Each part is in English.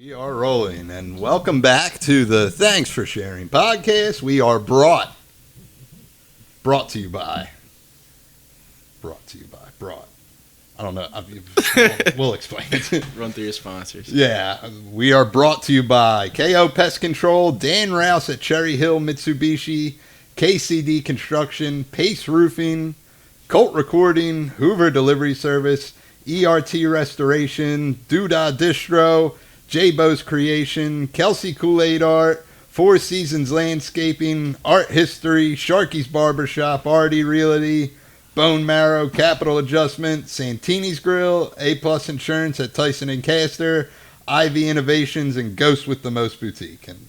We are rolling, and welcome back to the Thanks for Sharing podcast. We are brought to you by. I don't know. We'll explain it. Run through your sponsors. Yeah, we are brought to you by KO Pest Control, Dan Rouse at Cherry Hill Mitsubishi, KCD Construction, Pace Roofing, Colt Recording, Hoover Delivery Service, ERT Restoration, Doodah Distro, J-Bo's Creation, Kelsey Kool-Aid Art, Four Seasons Landscaping, Art History, Sharky's Barbershop, Artie Realty, Bone Marrow, Capital Adjustment, Santini's Grill, A-Plus Insurance at Tyson and Castor, Ivy Innovations, and Ghost with the Most Boutique. And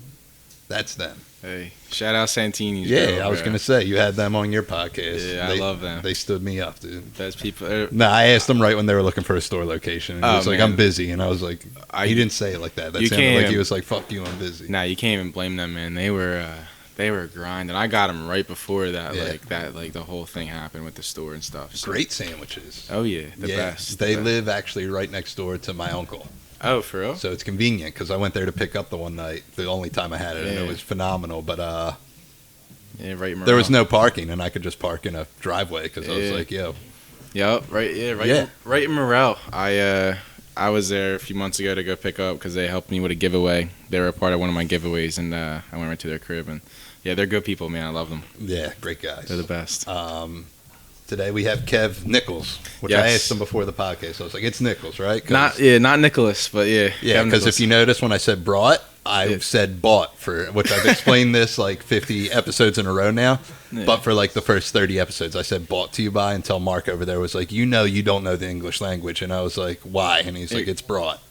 that's them. Hey, shout out Santini's. Yeah, bro, I was going to say, you had them on your podcast. Yeah, I love them. They stood me up, dude. Best people. No, I asked them right when they were looking for a store location. And he was like, man. I'm busy. And I was like, he didn't say it like that. That sounded like he was like, fuck you, I'm busy. Nah, you can't even blame them, man. They were grinding. I got them right before that, the whole thing happened with the store and stuff. So. Great sandwiches. Oh, yeah, the best. They live actually right next door to my uncle. Oh, for real? So it's convenient because I went there to pick up the one night, the only time I had it, and it was phenomenal. But yeah, right in Morel. there was no parking, and I could just park in a driveway because I was like, yo. Yep, right in Morel. I was there a few months ago to go pick up because they helped me with a giveaway. They were a part of one of my giveaways, and I went right to their crib. And yeah, they're good people, man. I love them. Yeah, great guys. They're the best. Today we have Kev Nichols, which I asked him before the podcast. I was like, it's Nichols, right? Not Nicholas, but yeah. Yeah, because if you notice when I said brought, I said bought, for which I've explained this like 50 episodes in a row now. Yeah. But for like the first 30 episodes, I said bought to you by until Mark over there was like, you don't know the English language. And I was like, why? And he's like, it's brought.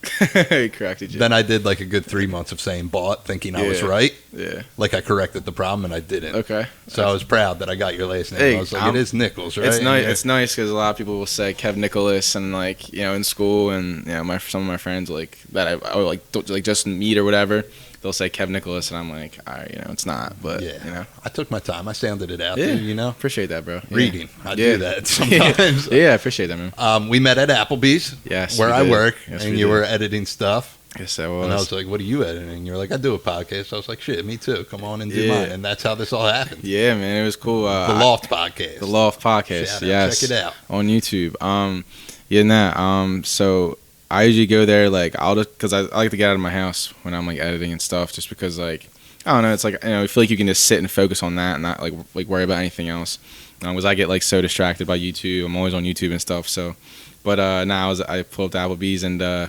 He corrected you. Then I did like a good 3 months of saying bought, thinking I was right. Yeah. Like I corrected the problem and I didn't. Okay. So I was proud that I got your last name. Hey, I was like, it is Nichols, right? It's nice. Yeah. It's nice because a lot of people will say Kev Nicholas, and like, in school, and some of my friends like that I like just meet or whatever. They'll say Kev Nicholas, and I'm like, all right, it's not, but I took my time. I sounded it out. Yeah, there, appreciate that, bro. Yeah. Reading, I do that sometimes. Yeah, I appreciate that, man. We met at Applebees, where I work, and you were editing stuff. Yes, I was. And I was like, what are you editing? You're like, I do a podcast. I was like, shit, me too. Come on and do mine. And that's how this all happened. Yeah, man, it was cool. The Loft Podcast. The Loft Podcast, yes. Check it out on YouTube. So I usually go there, like, because I like to get out of my house when I'm, like, editing and stuff, just because, like, I don't know, it's like, I feel like you can just sit and focus on that and not, like worry about anything else. Because I get, like, so distracted by YouTube. I'm always on YouTube and stuff, so. But now I pulled up to Applebee's, and you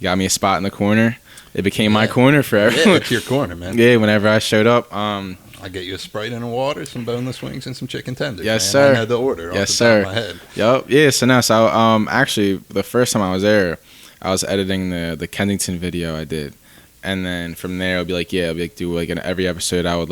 got me a spot in the corner. It became my corner forever. Yeah, it's your corner, man. Yeah, whenever I showed up. I get you a Sprite and a water, some boneless wings, and some chicken tenders. Yes, man. sir. I know the order. Yes, off the sir. top of my head. Yep. Yeah. So now, actually, the first time I was there, I was editing the Kensington video I did, and then from there, I'd be like, do like in every episode I would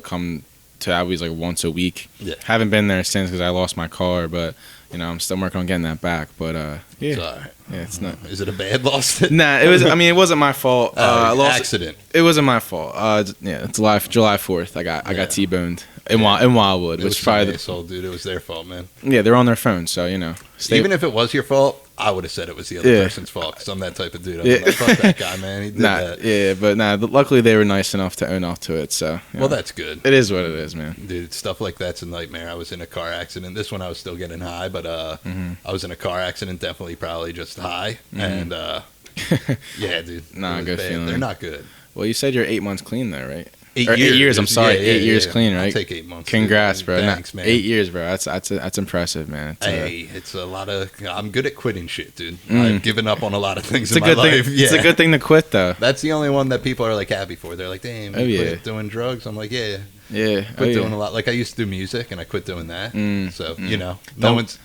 come to Applebee's like once a week. Yeah. Haven't been there since because I lost my car, but I'm still working on getting that back. But yeah. It's all right. Yeah, it's not. Is it a bad loss? Nah, it was. I mean, it wasn't my fault. Accident. It wasn't my fault. It's July 4th. I got T-boned in Wildwood, which probably asshole, dude. It was their fault, man. Yeah, they're on their phone, so Even if it was your fault, I would have said it was the other person's fault because I'm that type of dude. I'm like, fuck that guy, man. He did that. Yeah, but luckily they were nice enough to own up to it. So well, that's good. It is what it is, man. Dude, stuff like that's a nightmare. I was in a car accident. This one I was still getting high, but I was in a car accident, definitely probably just high, and yeah, dude. Not a good feeling. They're not good. Well, you said you're 8 months clean though, right? 8 years. I'm sorry, 8 years clean, right? I'll take 8 months. Congrats, bro. Thanks, man. 8 years, bro. That's impressive, man. It's a lot of. I'm good at quitting shit, dude. I've given up on a lot of things in my life. It's a good thing to quit, though. That's the only one that people are like happy for. They're like, damn, you quit doing drugs. I'm like, yeah. Quit doing a lot. Like I used to do music, and I quit doing that. So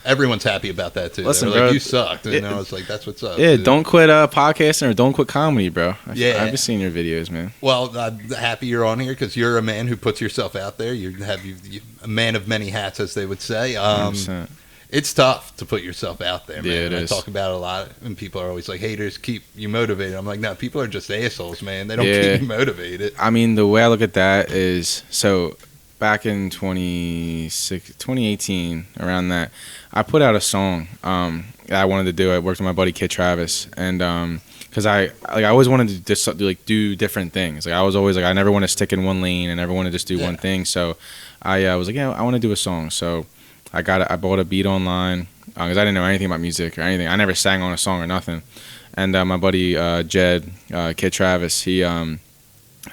everyone's happy about that too. Listen, they're bro, like, you sucked. It's like that's what's up. Yeah, dude. don't quit podcasting or don't quit comedy, bro. I've been seeing your videos, man. Well, I'm happy you're on here because you're a man who puts yourself out there. You a man of many hats, as they would say. 100%. It's tough to put yourself out there, man. Yeah, it is. I talk about it a lot, and people are always like, haters keep you motivated. I'm like, no, people are just assholes, man. They don't keep you motivated. I mean, the way I look at that is, so back in 2018, around that, I put out a song that I wanted to do. I worked with my buddy Kid Travis, and because I always wanted to just like do different things. Like I was always like, I never want to stick in one lane and never want to just do one thing. So I was like, I want to do a song. So I bought a beat online because I didn't know anything about music or anything. I never sang on a song or nothing. And my buddy Jed, Kid Travis,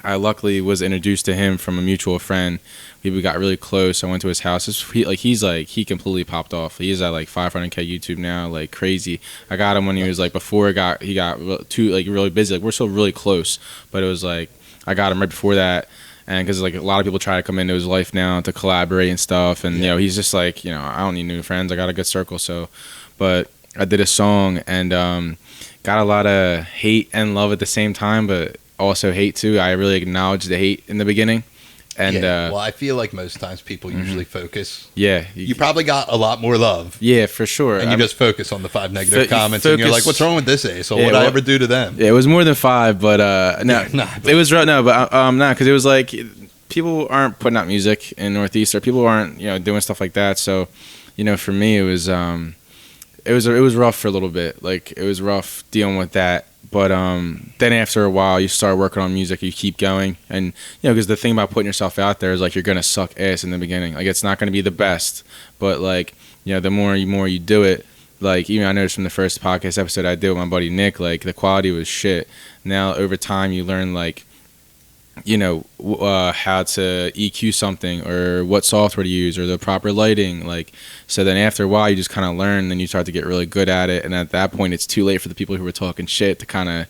I luckily was introduced to him from a mutual friend. We got really close. I went to his house. He completely popped off. He's at like 500K YouTube now, like crazy. I got him when he was like before he got really busy. Like we're still really close, but it was like I got him right before that. And because like a lot of people try to come into his life now to collaborate and stuff, and he's just like, I don't need new friends. I got a good circle. So, but I did a song and got a lot of hate and love at the same time, but also hate too. I really acknowledged the hate in the beginning. And well, I feel like most times people usually focus. Yeah, you probably got a lot more love. Yeah, for sure. And you just focus on the 5 negative comments, and you're like, "What's wrong with this asshole? What'd I ever do to them?" Yeah, it was more than 5, but no, it was because it was like people aren't putting out music in Northeast, or people aren't doing stuff like that. So, for me, it was rough for a little bit. Like it was rough dealing with that. But then after a while, you start working on music. You keep going, and because the thing about putting yourself out there is like you're gonna suck ass in the beginning. Like it's not gonna be the best, but like the more you do it, like even I noticed from the first podcast episode I did with my buddy Nick, like the quality was shit. Now over time, you learn like how to EQ something or what software to use or the proper lighting. Like, so then after a while you just kind of learn, then you start to get really good at it. And at that point it's too late for the people who were talking shit to kind of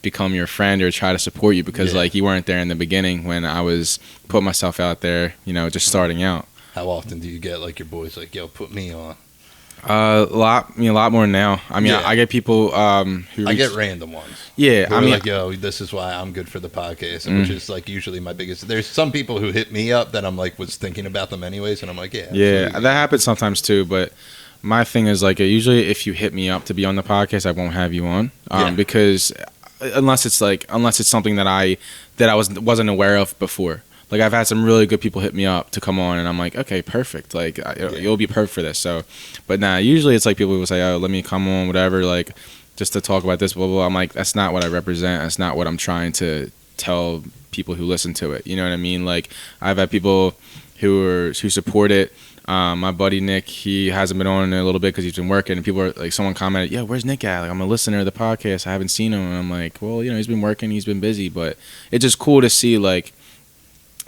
become your friend or try to support you because like you weren't there in the beginning when I was putting myself out there, just starting out. How often do you get like your boys like, "Yo, put me on"? A lot more now. I mean, I get people who I get random ones. Yeah, I mean, like, "Yo, this is why I'm good for the podcast," which is like usually my biggest. There's some people who hit me up that I'm like was thinking about them anyways, and I'm like, yeah, that happens sometimes too. But my thing is like usually if you hit me up to be on the podcast, I won't have you on because unless it's something that I wasn't aware of before. Like I've had some really good people hit me up to come on, and I'm like, okay, perfect. Like you'll be perfect for this. So, but nah, usually it's like people will say, "Oh, let me come on, whatever," like just to talk about this, blah blah blah. I'm like, that's not what I represent. That's not what I'm trying to tell people who listen to it. You know what I mean? Like I've had people who support it. My buddy Nick, he hasn't been on in a little bit because he's been working, and people are like, someone commented, "Yeah, where's Nick at? Like, I'm a listener of the podcast. I haven't seen him." And I'm like, well, he's been working, he's been busy, but it's just cool to see like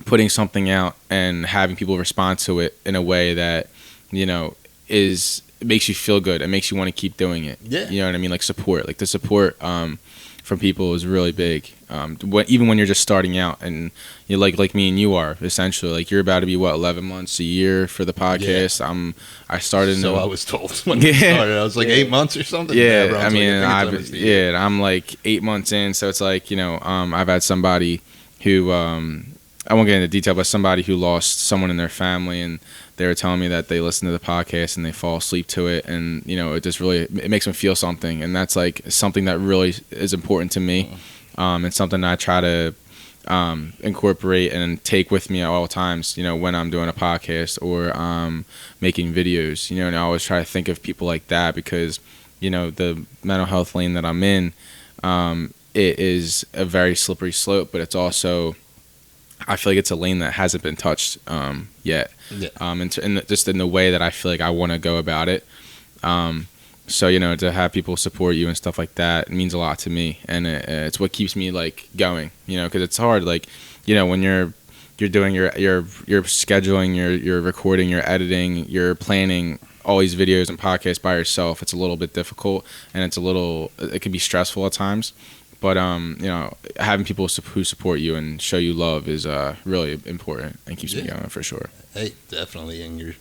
putting something out and having people respond to it in a way that it makes you feel good. It makes you want to keep doing it. You know what I mean? Like support, like the support from people is really big. Even when you're just starting out, and you like me and you are essentially like you're about to be 11 months, a year for the podcast. I started. So I was told when I started, I was like 8 months or something. I mean, I'm like 8 months in, so it's like I've had somebody who I won't get into detail, but somebody who lost someone in their family, and they were telling me that they listen to the podcast and they fall asleep to it, and it just really it makes them feel something, and that's like something that really is important to me, and something that I try to incorporate and take with me at all times. When I'm doing a podcast or making videos, and I always try to think of people like that because the mental health lane that I'm in, it is a very slippery slope, but it's also I feel like it's a lane that hasn't been touched yet. And just in the way that I feel like I want to go about it. So to have people support you and stuff like that, it means a lot to me, and it's what keeps me like going. Because it's hard. Like when you're doing your scheduling, you're recording, you're editing, you're planning all these videos and podcasts by yourself. It's a little bit difficult, and it can be stressful at times. But having people who support you and show you love is really important and keeps me going for sure. Hey, definitely, and you're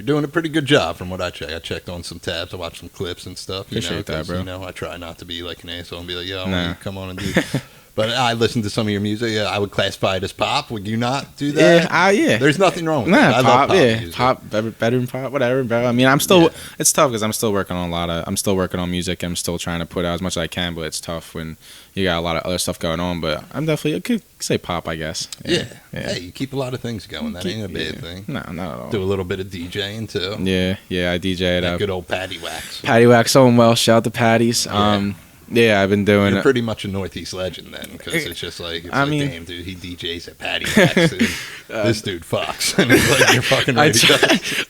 doing a pretty good job from what I checked. I checked on some tabs, I watched some clips and stuff. Appreciate that, bro. I try not to be like an asshole and be like, "Yo, I want you to come on and do." But I listen to some of your music. I would classify it as pop. Would you not do that? Yeah. There's nothing wrong with that. I pop, love pop music. Pop, bedroom pop, whatever, bro. I mean, I'm still. It's tough because I'm still working on I'm still working on music. I'm still trying to put out as much as I can, but it's tough when you got a lot of other stuff going on. But I could say pop, I guess. Yeah. Hey, you keep a lot of things going. That ain't a bad thing. No, not at all. Do a little bit of DJing too. Yeah, I DJ it up. Good old Patty Wax. Patty Wax, someone well. Shout out to Patties. Yeah, I've been doing You're it. pretty much a Northeast legend then, because it's just like, damn, dude, he DJs at Patty Max, and this dude fucks. And it's like, you're fucking ready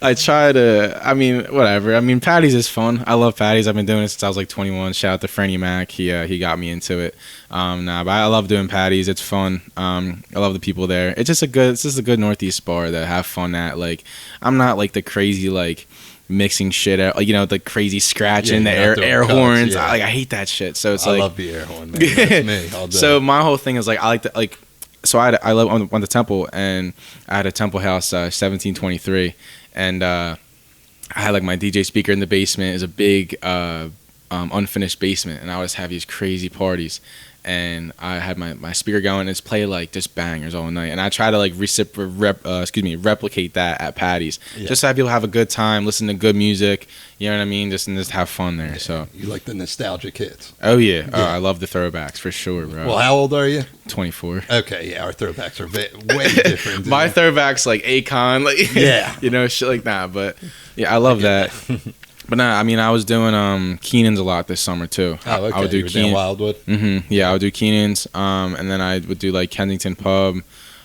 I try to, I mean, whatever. I mean, Patty's is fun. I love Patty's. I've been doing it since I was like 21. Shout out to Franny Mac. He got me into it. But I love doing Patty's. It's fun. I love the people there. It's just a good Northeast bar to have fun at. Like, I'm not like the crazy, like, mixing shit out, like, you know, the crazy scratching, the air horns. Yeah. I hate that shit. So it's I love the air horn, man. That's me all day. So my whole thing is like, I like to like. So I went to Temple, and I had a Temple House 1723, and I had like my DJ speaker in the basement. Is a big unfinished basement, and I always have these crazy parties. And I had my speaker going, and it's play like just bangers all night. And I try to like replicate that at Patty's, just so people have a good time, listen to good music. You know what I mean? Just have fun there. Yeah. So you like the nostalgic hits? Oh yeah. Oh, I love the throwbacks for sure, bro. Well, how old are you? 24. Okay, yeah, our throwbacks are way different. My throwbacks like Akon, like you know, shit like that. But yeah, I love that. But nah, I mean, I was doing Keenan's a lot this summer too. Oh, okay. I would do Keenan Wildwood. Mm-hmm. Yeah, I would do Keenan's, and then I would do like Kensington Pub.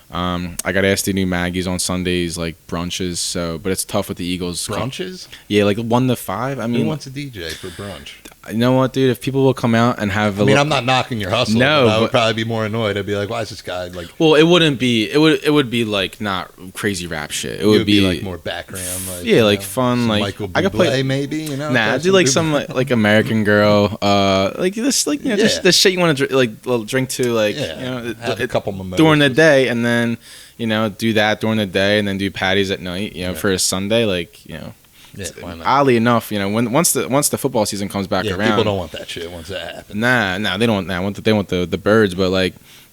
I got asked to do Maggie's on Sundays, like brunches. So, but it's tough with the Eagles. Brunches? Yeah, like 1 to 5. I mean, who wants a DJ for brunch? You know what, dude? If people will come out and have, I'm not knocking your hustle. No, but I would probably be more annoyed. I'd be like, why is this guy like? Well, it wouldn't be. It would be like not crazy rap shit. It would be like more background, like like fun, like Michael Bublé, I could play maybe. You know, I do like some like American Girl, like this, like, you know, just the shit you want to drink to, like, you know, have a couple mimosas during the day, and then, you know, do that during the day, and then do Patties at night. You know, for a Sunday, like, you know. Yeah, oddly enough, you know, once the football season comes back around, people don't want that shit once that happens. Nah, they don't. They want the birds, but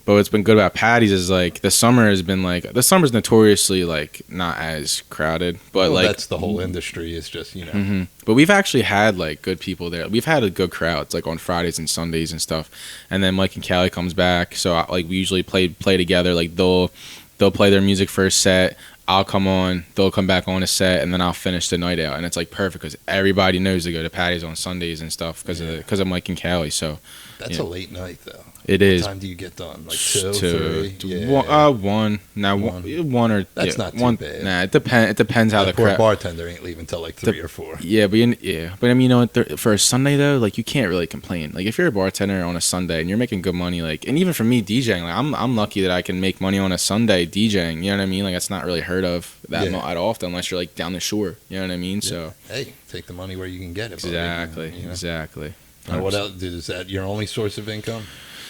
what's been good about Patties is like the summer's notoriously like not as crowded, but like that's the whole industry is just, you know. Mm-hmm. But we've actually had like good people there. We've had a good crowd. It's like on Fridays and Sundays and stuff, and then Mike and Callie comes back, so like we usually play together. Like they'll play their music for a set. I'll come on, they'll come back on a set, and then I'll finish the night out. And it's like perfect because everybody knows to go to Patty's on Sundays and stuff because of Mike and Callie. So that's a late night though. It is. What time do you get done? Like 2, 3? One. Now one or that's not too bad. Nah, it depends how the poor bartender ain't leaving till like 3 or 4. Yeah, but I mean, you know, for a Sunday though, like you can't really complain. Like if you're a bartender on a Sunday and you're making good money, like, and even for me DJing, like I'm lucky that I can make money on a Sunday DJing. You know what I mean? Like that's not really heard of that often unless you're like down the shore. You know what I mean? Yeah. So hey, take the money where you can get it. Exactly. You know? Exactly. What else? Is that your only source of income?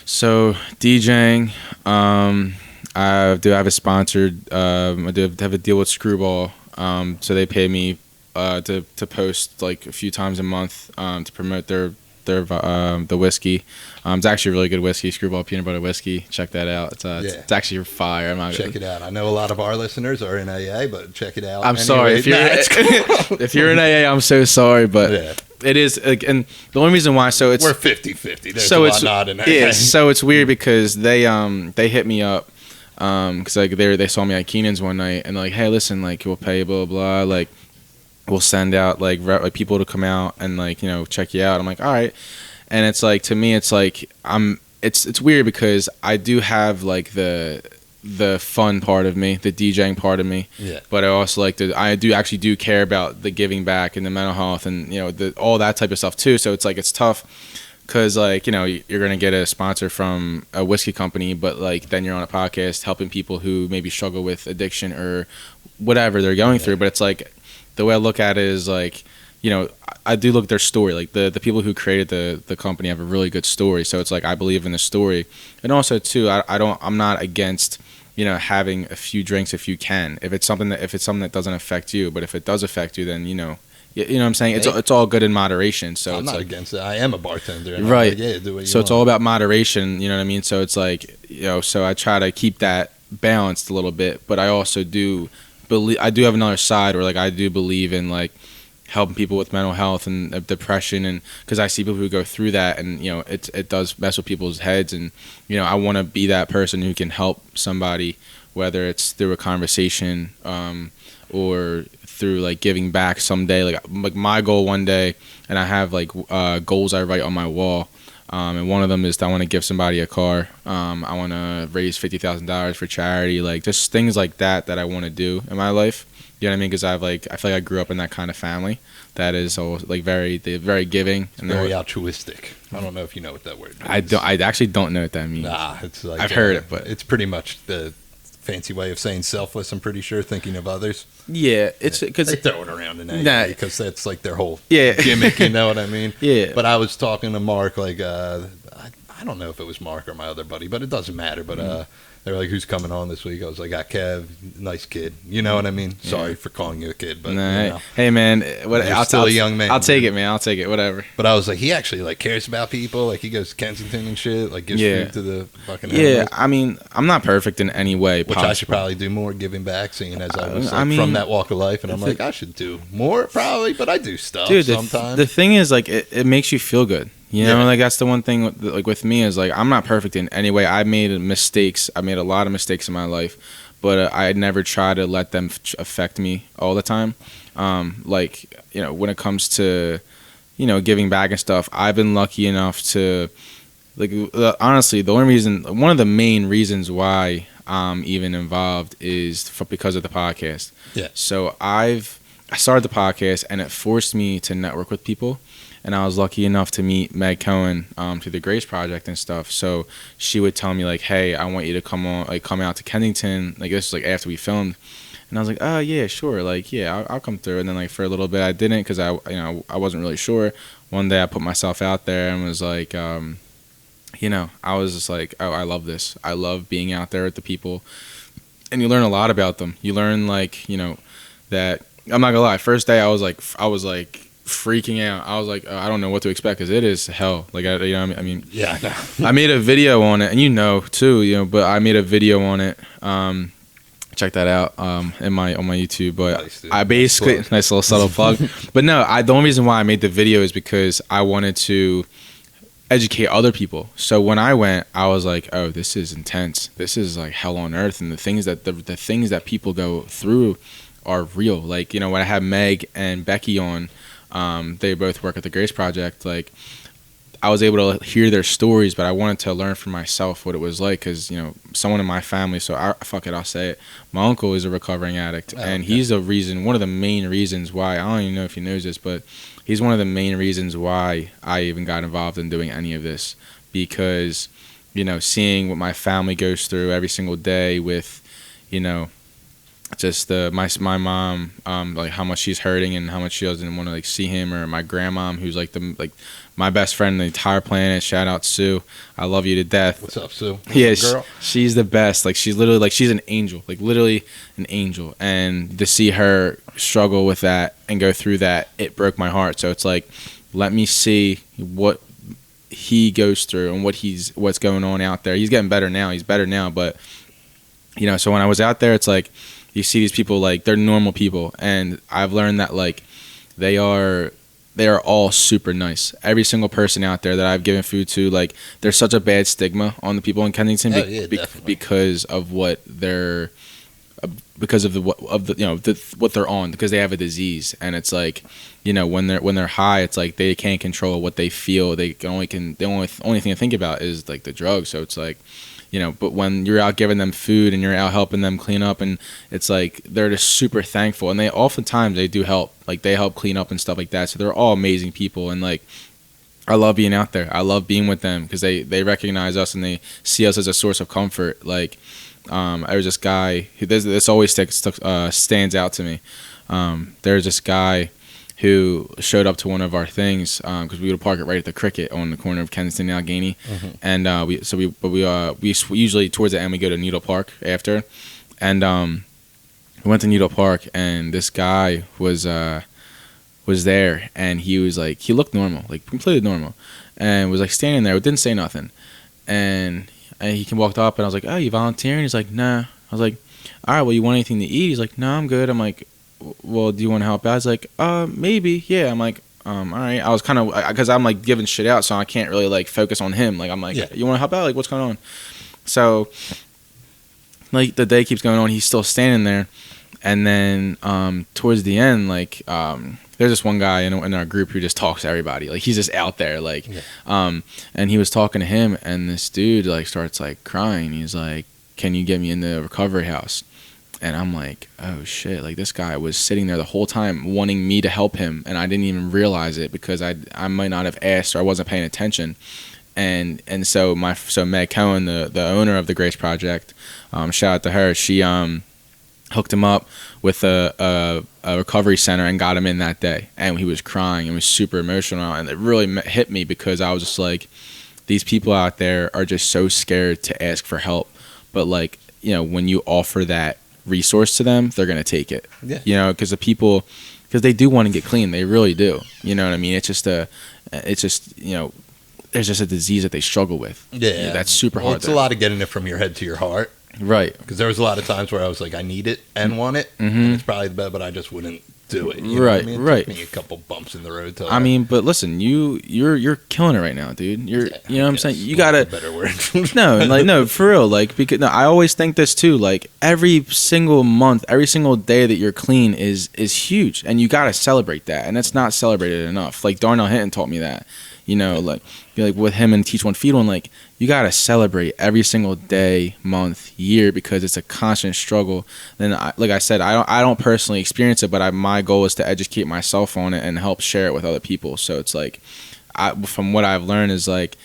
So DJing, I do have a sponsored. I do have a deal with Screwball. So they pay me to post like a few times a month to promote their the whiskey. It's actually a really good whiskey, Screwball Peanut Butter Whiskey. Check that out. It's actually fire. Check it out. I know a lot of our listeners are in AA, but check it out. I'm sorry if if you're in AA. I'm so sorry, but it is. And the only reason why, so it's we're 50-50. There's a lot not in AA. Yeah, so it's weird because they hit me up because like they saw me at Keenan's one night and they're like, hey, listen, like we'll pay you blah blah blah, like we'll send out like people to come out and like, you know, check you out. I'm like, all right. And it's like, to me, it's like it's weird because I do have like the fun part of me, the DJing part of me. Yeah. But I also I do care about the giving back and the mental health and, you know, all that type of stuff too. So it's like it's tough because, like, you know, you're gonna get a sponsor from a whiskey company, but like then you're on a podcast helping people who maybe struggle with addiction or whatever they're going through. But it's like the way I look at it is like, you know, I do look at their story. Like the people who created the company have a really good story. So it's like I believe in the story, and also too, I'm not against, you know, having a few drinks if you can. If it's something that doesn't affect you, but if it does affect you, then you know what I'm saying. It's all good in moderation. So I'm it's not against it. I am a bartender, and right? I'm like, do what you so want. It's all about moderation. You know what I mean? So it's like, you know, so I try to keep that balanced a little bit, but I also do believe I do have another side where like I do believe in like helping people with mental health and depression, and because I see people who go through that, and you know it does mess with people's heads, and you know I want to be that person who can help somebody, whether it's through a conversation or through like giving back someday. Like my goal one day, and I have like goals I write on my wall. And one of them is I want to give somebody a car. I want to raise $50,000 for charity, like just things like that I want to do in my life. You know what I mean? Because I feel like I grew up in that kind of family that is always like very giving and very altruistic. I don't know if you know what that word means. I actually don't know what that means. Nah, it's like I've heard it, but it's pretty much the fancy way of saying selfless. I'm pretty sure, thinking of others. Yeah, it's because they throw it around in that because that's like their whole yeah gimmick. You know what I mean? Yeah. But I was talking to Mark, like I don't know if it was Mark or my other buddy, but it doesn't matter. But they were like, "Who's coming on this week?" I was like, "Got Kev, nice kid." You know what I mean? Sorry for calling you a kid, but nah, you know, hey man, I'll still a young man. I'll take it, man. I'll take it. Whatever. But I was like, he actually like cares about people. Like he goes to Kensington and shit. Like gives food to the fucking animals. I mean, I'm not perfect in any way. Which I should probably do more, giving back, seeing as I was like, from that walk of life, and I'm like, I should do more probably, but I do stuff sometimes. The thing is, like, it makes you feel good. You know, like that's the one thing. Like with me is like I'm not perfect in any way. I made mistakes. I made a lot of mistakes in my life, but I never try to let them affect me all the time. Like you know, when it comes to giving back and stuff, I've been lucky enough to like honestly, one of the main reasons why I'm even involved is because of the podcast. Yeah. So I started the podcast and it forced me to network with people. And I was lucky enough to meet Meg Cohen through the Grace Project and stuff. So she would tell me like, "Hey, I want you to come out to Kensington." Like this was like after we filmed, and I was like, "Oh yeah, sure. Like yeah, I'll come through." And then like for a little bit I didn't because I wasn't really sure. One day I put myself out there and was like, I was just like, "Oh, I love this. I love being out there with the people," and you learn a lot about them. You learn like that. I'm not gonna lie. First day I was like freaking out. I was like, I don't know what to expect because it is hell. Like I mean, yeah, I know. I made a video on it, and too, but I made a video on it. Check that out on my YouTube. But nice, I basically nice little subtle plug. But no, the only reason why I made the video is because I wanted to educate other people. So when I went, I was like, oh, this is intense. This is like hell on earth, and the things that people go through are real. Like when I had Meg and Becky on. They both work at the Grace Project. Like, I was able to hear their stories, but I wanted to learn for myself what it was like because, someone in my family, so I'll say it. My uncle is a recovering addict, and he's one of the main reasons why, I don't even know if he knows this, but he's one of the main reasons why I even got involved in doing any of this because, seeing what my family goes through every single day with, just my mom, like how much she's hurting and how much she doesn't want to like see him, or my grandmom who's like my best friend on the entire planet. Shout out Sue, I love you to death. What's up, Sue? Yeah, she's the best. Like she's literally she's an angel, like literally an angel. And to see her struggle with that and go through that, it broke my heart. So it's like, let me see what he goes through and what's going on out there. He's getting better now. He's better now, but so when I was out there, it's like. You see these people like they're normal people, and I've learned that like they are all super nice. Every single person out there that I've given food to, like there's such a bad stigma on the people in Kensington because of what they're what they're on, because they have a disease, and it's like when they're high, it's like they can't control what they feel. The only thing to think about is like the drugs. So it's like. But when you're out giving them food and you're out helping them clean up, and it's like they're just super thankful, and they oftentimes they do help, like they help clean up and stuff like that. So they're all amazing people, and like I love being out there. I love being with them because they recognize us and they see us as a source of comfort. Like I was this guy who this always stands out to me. There's this guy who showed up to one of our things because we would park it right at the Cricket on the corner of Kensington and Allegheny, and we usually towards the end we go to Needle Park after, and we went to Needle Park, and this guy was there, and he was like, he looked normal, like completely normal, and was like standing there, didn't say nothing, and he walked up, and I was like, oh, you volunteering? He's like, nah. I was like, all right, well, you want anything to eat? He's like, no, I'm good. I'm like, well, do you want to help out? I was like, maybe, yeah. I'm like, all right. I was kind of, because I'm like giving shit out, so I can't really like focus on him. Like, I'm like, you want to help out? Like, what's going on? So, like, the day keeps going on. He's still standing there, And then towards the end, like there's this one guy in our group who just talks to everybody. Like he's just out there, like, and he was talking to him, and this dude like starts like crying. He's like, "Can you get me in the recovery house?" And I'm like, "Oh shit!" Like this guy was sitting there the whole time wanting me to help him, and I didn't even realize it because I might not have asked or I wasn't paying attention. And so Meg Cohen, the owner of the Grace Project, shout out to her. She hooked him up with a recovery center and got him in that day. And he was crying and was super emotional. And it really hit me because I was just like, these people out there are just so scared to ask for help. But like, you know, when you offer that resource to them, they're going to take it. Yeah. You know, because they do want to get clean. They really do. You know what I mean? It's just, you know, there's just a disease that they struggle with. Yeah. That's super hard. It's a lot of getting it from your head to your heart. Right. Because there was a lot of times where I was like, I need it and want it. And it's probably the best, but I just wouldn't do it. You know what I mean? It took me a couple bumps in the road. But listen, you're killing it right now, dude. You know what I'm saying? You gotta better word. No, for real. Like, because I always think this too. Like every single month, every single day that you're clean is huge, and you gotta celebrate that. And it's not celebrated enough. Like Darnell Hinton taught me that. You know, like with him and Teach One Feed One, like you gotta celebrate every single day, month, year, because it's a constant struggle. Then, like I said, I don't personally experience it, but my goal is to educate myself on it and help share it with other people. So it's like, from what I've learned is like,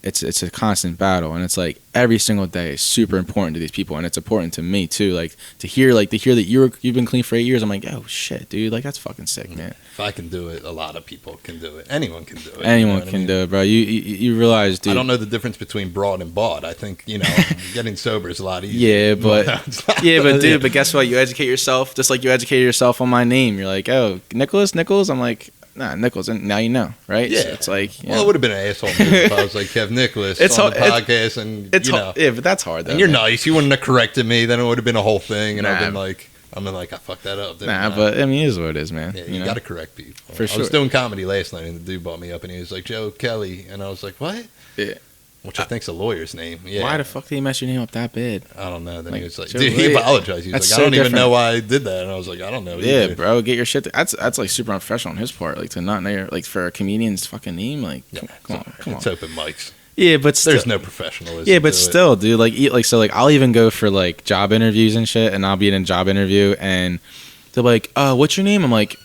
it's a constant battle, and it's like every single day is super important to these people, and it's important to me too. Like to hear that you've been clean for 8 years, I'm like, oh shit, dude, like that's fucking sick, man. If I can do it, a lot of people can do it. Anyone can do it. Anyone can do it, bro. You realize, dude. I don't know the difference between broad and bought. I think, you know, getting sober is a lot easier. Yeah, but dude, but guess what? You educate yourself just like you educated yourself on my name. You're like, oh, Nichols. I'm like, nah, Nichols, and now you know, right? Yeah. So it's like, well, it would have been an asshole move if I was like Kev Nichols on the podcast, and you know, yeah, but that's hard though. And you're nice. You wouldn't have corrected me, then it would have been a whole thing, and I've been like, I fucked that up. But I mean, it is what it is, man. Yeah, you got to correct people. For sure. I was doing comedy last night, and the dude bought me up, and he was like, Joe Kelly, and I was like, what? Yeah. Which I think's a lawyer's name. Yeah. Why the fuck did he mess your name up that bad? I don't know. Then he was like, dude, he apologized. He was like, I don't even know why I did that. And I was like, I don't know. Yeah, bro, get your shit. That's like super unprofessional on his part. Like to not know, like for a comedian's fucking name. Like, come on. It's open mics. Yeah, but still, there's no professionalism. Yeah, but still, dude, like I'll even go for like job interviews and shit, and I'll be in a job interview, and they're like, what's your name? I'm like,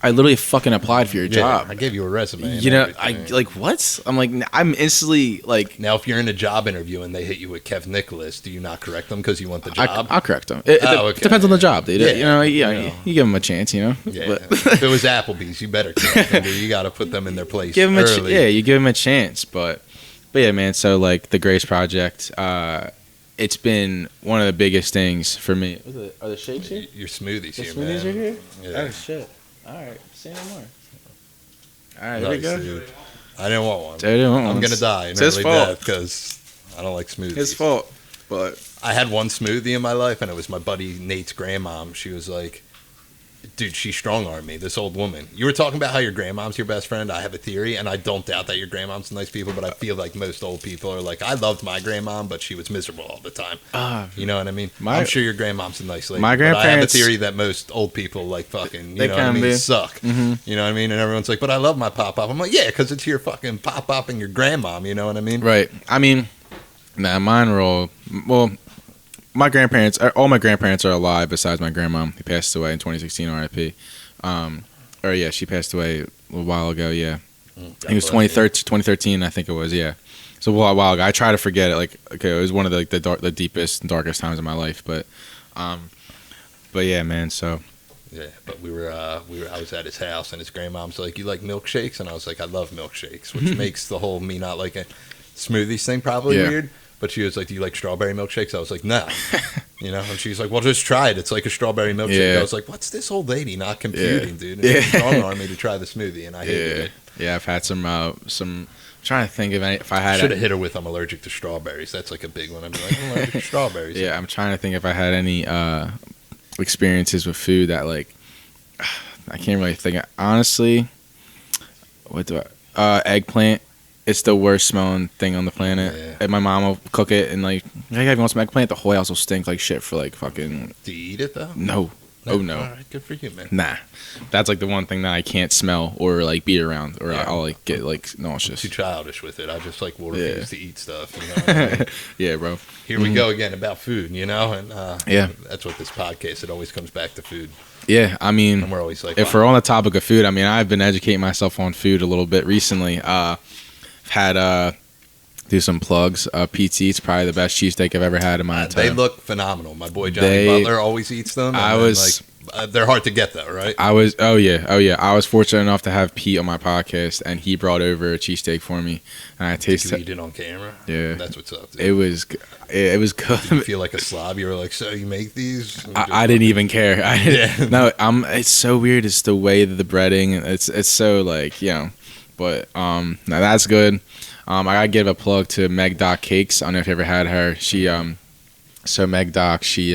I literally fucking applied for your job. I gave you a resume. You know, I like what? I'm like, I'm instantly like. Now, if you're in a job interview and they hit you with Kev Nichols, do you not correct them because you want the job? I'll correct them. It depends on the job, dude. Yeah, you give them a chance, you know. Yeah. But if it was Applebees, you better correct them. You got to put them in their place. You give them a chance, but yeah, man. So like the Grace Project, it's been one of the biggest things for me. Are the shakes here? Your smoothies the here, smoothies man. Are here? Yeah. Oh shit. All right, say no more. All right, nice, here we go. Dude. I didn't want one. I'm gonna die in early death because I don't like smoothies. His fault. But I had one smoothie in my life, and it was my buddy Nate's grandmom. She was like, dude, she strong-armed me, this old woman. You were talking about how your grandmom's your best friend. I have a theory, and I don't doubt that your grandmom's nice people, but I feel like most old people are like, I loved my grandmom, but she was miserable all the time. You know what I mean? I'm sure your grandmom's a nice lady. My grandparents, but I have a theory that most old people, like, fucking, you know what I mean, suck. Mm-hmm. You know what I mean? And everyone's like, but I love my pop-pop. I'm like, yeah, because it's your fucking pop-pop and your grandmom, you know what I mean? Right. I mean, mine were all, well, my grandparents, all my grandparents are alive besides my grandmom. Who passed away in 2016, RIP. She passed away a little while ago, yeah. It was 2013, I think it was, yeah. So a while ago. I try to forget it. Like, okay, it was one of the deepest and darkest times of my life. But yeah, man, so. Yeah, but I was at his house, and his grandmom's like, you like milkshakes? And I was like, I love milkshakes, which makes the whole me not like a smoothies thing probably weird. But she was like, do you like strawberry milkshakes? I was like, no. You know, and she's like, well, just try it. It's like a strawberry milkshake. I was like, what's this old lady not computing, dude? And she strong-armed me to try the smoothie, and I hated it. Yeah, I've had some I'm trying to think of any, if I had... Should have hit her with, I'm allergic to strawberries. That's like a big one. I'd be like, I'm allergic to strawberries. Yeah, I'm trying to think if I had any experiences with food that, like, I can't really think. Honestly, eggplant. It's the worst smelling thing on the planet. Yeah. And my mom will cook it and like, hey, if you want some eggplant, the whole house will stink like shit for like fucking. Do you eat it though? No. Oh no. All right, good for you, man. Nah, that's like the one thing that I can't smell or like be around, or Yeah. I'll like get like nauseous. Too childish with it. I just like will refuse to eat stuff. You know what I mean? Yeah, bro. Here we go again about food, you know, and Yeah. that's what this podcast. It always comes back to food, Yeah, I mean, and we're always like, if wow. we're on the topic of food, I mean, I've been educating myself on food a little bit recently. Had do some plugs. Pete's Eats, probably the best cheesesteak I've ever had in my entire. They look phenomenal. My boy Johnny Butler always eats them. They're hard to get though, right? I was I was fortunate enough to have Pete on my podcast, and he brought over a cheesesteak for me, and I tasted. Did you eat it on camera? Yeah, that's what's up. Dude. It was good. Did you feel like a slob? You were like, so you make these? I didn't even care. No, it's so weird. It's the way that the breading. It's so like, you know, but now that's good. I gotta give a plug to Meg Doc Cakes. I don't know if you ever had her. So Meg Doc, she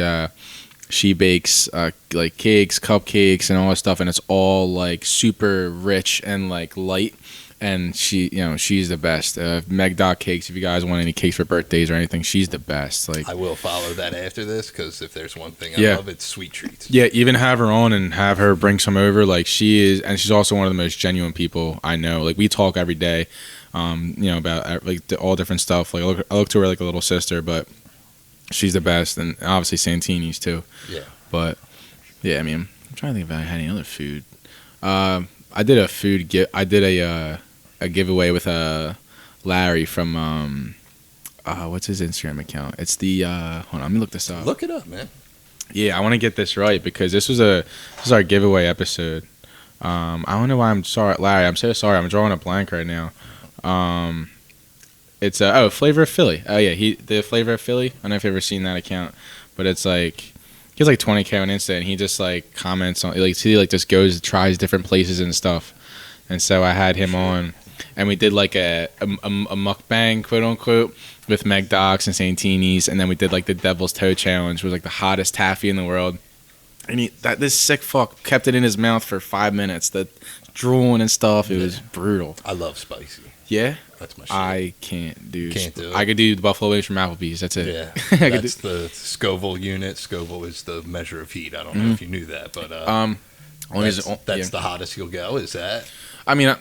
bakes like cakes, cupcakes, and all that stuff, and it's all like super rich and like light. And she's the best. Meg Doc Cakes. If you guys want any cakes for birthdays or anything, she's the best. Like, I will follow that after this, because if there's one thing I love, it's sweet treats. Yeah, even have her on and have her bring some over. Like, she is, and she's also one of the most genuine people I know. Like, we talk every day, about like all different stuff. Like, I look to her like a little sister, but she's the best, and obviously Santini's too. Yeah. But yeah, I mean, I'm trying to think if I had any other food. I did a food I did a giveaway with Larry from what's his Instagram account? It's the hold on, let me look this up. Look it up, man. Yeah, I want to get this right, because this is our giveaway episode. I don't know why I'm sorry, Larry. I'm so sorry. I'm drawing a blank right now. It's Flavor of Philly. Oh yeah, the Flavor of Philly. I don't know if you've ever seen that account, but it's like he has like 20K on Insta, and he just like comments on he just goes tries different places and stuff. And so I had him on, and we did like a mukbang, quote unquote, with Meg Docs and Santini's, and then we did like the Devil's Toe Challenge, which was like the hottest taffy in the world. And this sick fuck kept it in his mouth for 5 minutes, the drooling and stuff. It was brutal. I love spicy. Yeah? That's my shit. I can't do it. I could do the buffalo wings from Applebees. That's it. Yeah. That's the Scoville unit. Scoville is the measure of heat. I don't know if you knew that, but that's the hottest you'll go, is that? I mean,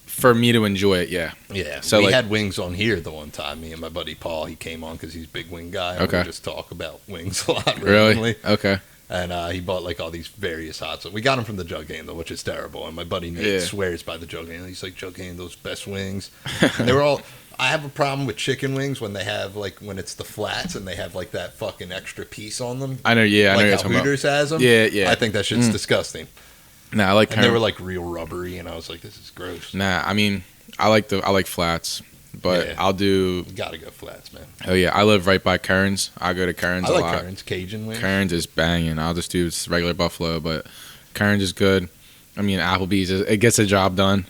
for me to enjoy it, yeah. Yeah. So we had wings on here the one time. Me and my buddy Paul, he came on because he's a big wing guy. And we just talk about wings a lot randomly. Really? Okay. And he bought like all these various hot sauce. We got them from the Jug Handle, which is terrible. And my buddy Nate swears by the Jug Handle. He's like, Jug Handle's best wings. And they were all. I have a problem with chicken wings when they have when it's the flats and they have like that fucking extra piece on them. I know, yeah, like I know. How Hooters has them. Yeah, yeah. I think that shit's disgusting. Nah, I like. And they were like real rubbery, and I was like, this is gross. Nah, I mean, I like flats. But I'll do. You gotta go flats, man. Oh yeah, I live right by Kern's. I go to Kern's a lot. I like Kern's Cajun wings. Kern's is banging. I'll just do regular buffalo, but Kern's is good. I mean, Applebee's it gets the job done.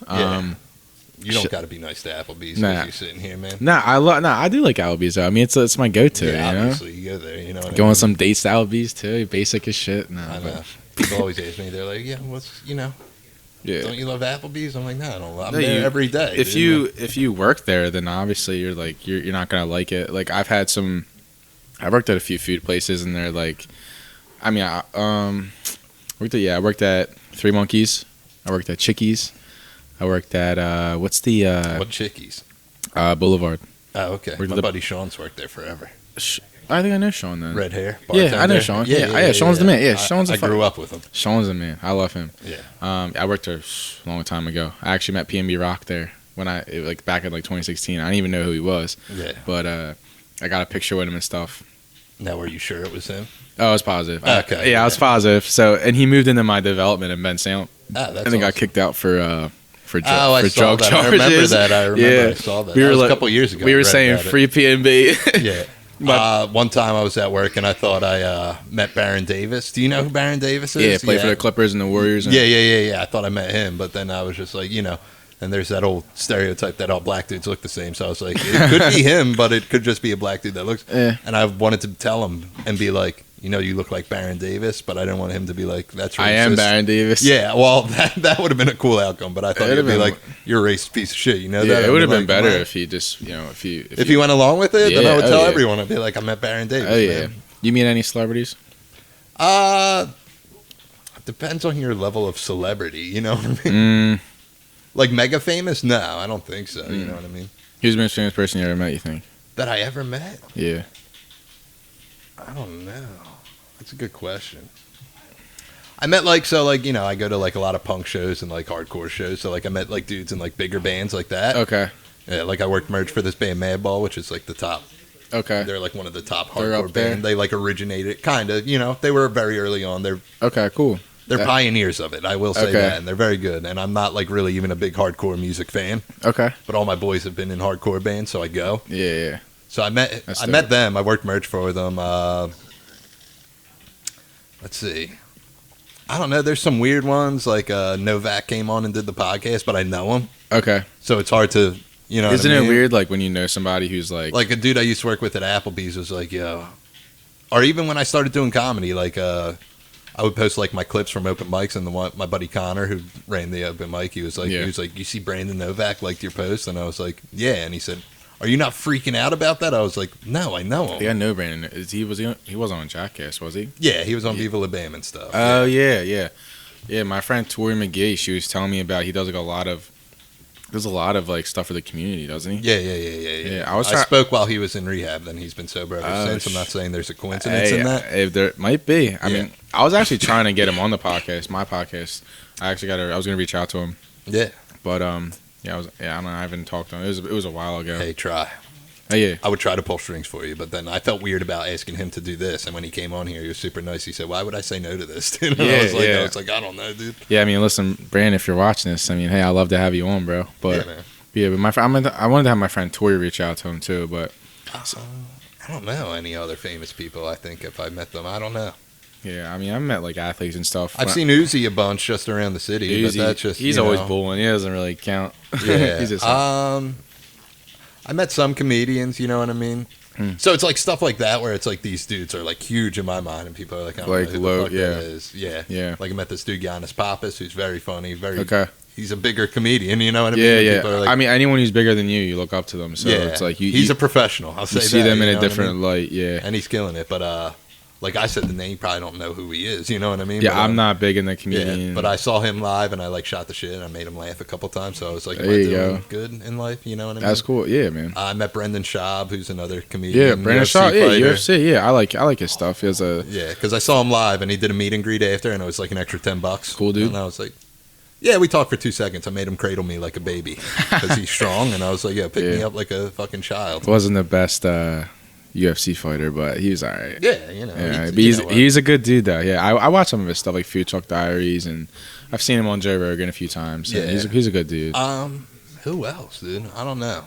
You don't got to be nice to Applebee's because you're sitting here, man. I do like Applebee's though. I mean, it's my go-to. Yeah, you know? obviously you go there. You know, go on some dates to Applebee's too. Basic as shit. No, I know. People always ask me, they're like, "Yeah, yeah. Don't you love Applebee's?" I'm like, "No, I don't. I'm there every day." If you work there, then obviously you're like you're not gonna like it. Like I worked at a few food places, and they're like, I mean, I worked at Three Monkeys. I worked at Chickies. I worked at what Chickies? Boulevard. Oh, okay. My buddy Sean's worked there forever. I think I know Sean then. Red hair. Bartender. Yeah, I know Sean. Yeah, Sean's the man. Yeah, Sean's. I grew up with him. Sean's the man. I love him. Yeah. I worked there a long time ago. I actually met P&B Rock there when back in 2016. I didn't even know who he was. Yeah. But I got a picture with him and stuff. Now, were you sure it was him? Oh, I was positive. Okay. I was positive. So, and he moved into my development in Ben Salem. That's and then got kicked out for drug charges. I remember that. I saw that. That was a couple years ago. We were saying free P&B. Yeah. One time I was at work and I thought I met Baron Davis. Do you know who Baron Davis is? Yeah, played for the Clippers and the Warriors. Yeah. I thought I met him, but then I was just like, and there's that old stereotype that all black dudes look the same. So I was like, it could be him, but it could just be a black dude that looks. Yeah. And I wanted to tell him and be like, you look like Baron Davis, but I didn't want him to be like, that's racist. I am Baron Davis. Yeah, well, that would have been a cool outcome, but I thought he'd be like, you're a racist piece of shit, that? Yeah, it would have been better if he just, if he went along with it, then I would tell everyone. I'd be like, I met Baron Davis. Oh, yeah. Man. You meet any celebrities? Depends on your level of celebrity, you know what I mean? Like mega famous? No, I don't think so. You know what I mean? Who's the most famous person you ever met, you think? That I ever met? Yeah. I don't know. That's a good question. I met like I go to like a lot of punk shows and like hardcore shows. So like I met like dudes in like bigger bands like that. Okay. Yeah, like I worked merch for this band Madball, which is like the top. Okay. They're like one of the top They're hardcore up there? band. They like originated kind of, they were very early on. Okay, cool. They're pioneers of it. I will say Okay. that, and they're very good. And I'm not like really even a big hardcore music fan, Okay. but all my boys have been in hardcore bands, so I go. Yeah. So I met That's I dope. met them. I worked merch for them. Let's see. I don't know. There's some weird ones. Like Novak came on and did the podcast, but I know him, Okay. so it's hard to, Isn't what I it mean? weird, like, when you know somebody who's like... Like a dude I used to work with at Applebees was like, yo. Or even when I started doing comedy, like I would post like my clips from open mics, and my buddy Connor, who ran the open mic, he was like, you see Brandon Novak liked your post, and I was like, yeah, and he said, are you not freaking out about that? I was like, no, I know him. Yeah, I know Brandon. He wasn't on Jackass, was he? Yeah, he was on Viva La Bam and stuff. Oh, yeah. Yeah, my friend Tori McGee, she was telling me about, he does like a lot of like stuff for the community, doesn't he? Yeah. I I spoke while he was in rehab, then he's been sober ever since. I'm not saying there's a coincidence in that. If there might be. I mean, I was actually trying to get him on the podcast, my podcast. I was going to reach out to him. Yeah. But, I don't know, I haven't talked to him. It was a while ago. Hey, try. Oh, yeah. I would try to pull strings for you, but then I felt weird about asking him to do this. And when he came on here, he was super nice. He said, why would I say no to this? Dude? I was like, I don't know, dude. Yeah, I mean, listen, Brandon, if you're watching this, I mean, hey, I'd love to have you on, bro. But, man. But I wanted to have my friend Tori reach out to him, too, but... I don't know any other famous people, I think, if I met them. I don't know. Yeah, I mean, I've met, like, athletes and stuff. I've seen Uzi a bunch just around the city, but that's just, he's always bullying. He doesn't really count. Yeah. He's just, I met some comedians, you know what I mean? So it's like stuff like that where it's like these dudes are like huge in my mind, and people are like, I don't know who the fuck that is. Yeah. Like I met this dude, Giannis Pappas, who's very funny, he's a bigger comedian, you know what I mean? Yeah. People are like, I mean, anyone who's bigger than you look up to them. So it's like he's a professional. I'll say you that. see them in a know different what I mean? light, yeah. And he's killing it, but like I said, the name, you probably don't know who he is, you know what I mean? Yeah, but, I'm not big in the comedian. Yeah, but I saw him live, and I like shot the shit, and I made him laugh a couple times, so I was like, am There I you doing go. good in life, you know what I mean? That's cool, yeah, man. I met Brendan Schaub, who's another comedian. Yeah, Brandon UFC Shaw, yeah, fighter. UFC, yeah, I like his stuff. He has Yeah, because I saw him live, and he did a meet and greet after, and it was like an extra $10. Cool dude. And I was like, yeah, we talked for 2 seconds. I made him cradle me like a baby because he's strong, and I was like, yeah, pick me up like a fucking child. Wasn't the best UFC fighter, but he was all right. Yeah, you know. Yeah, but he's a good dude, though. Yeah, I watch some of his stuff, like Food Truck Diaries, and I've seen him on Joe Rogan a few times. So he's a good dude. Who else, dude? I don't know.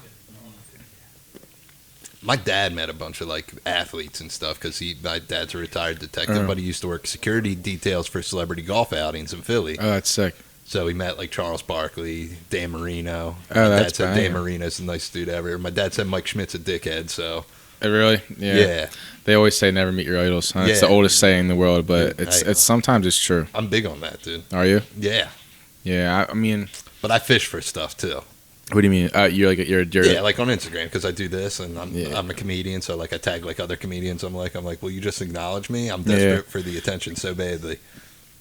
My dad met a bunch of like athletes and stuff because my dad's a retired detective, but he used to work security details for celebrity golf outings in Philly. Oh, that's sick. So he met like Charles Barkley, Dan Marino. Oh, My that's dad said banging. Dan Marino's the nicest dude ever. My dad said Mike Schmidt's a dickhead, so. Really? Yeah. They always say never meet your idols. Huh? It's the oldest saying in the world, but it's sometimes it's true. I'm big on that, dude. Are you? Yeah. Yeah, I mean. But I fish for stuff too. What do you mean? You're like on Instagram because I do this and I'm a comedian, so like I tag like other comedians. I'm like, will you just acknowledge me? I'm desperate for the attention so badly.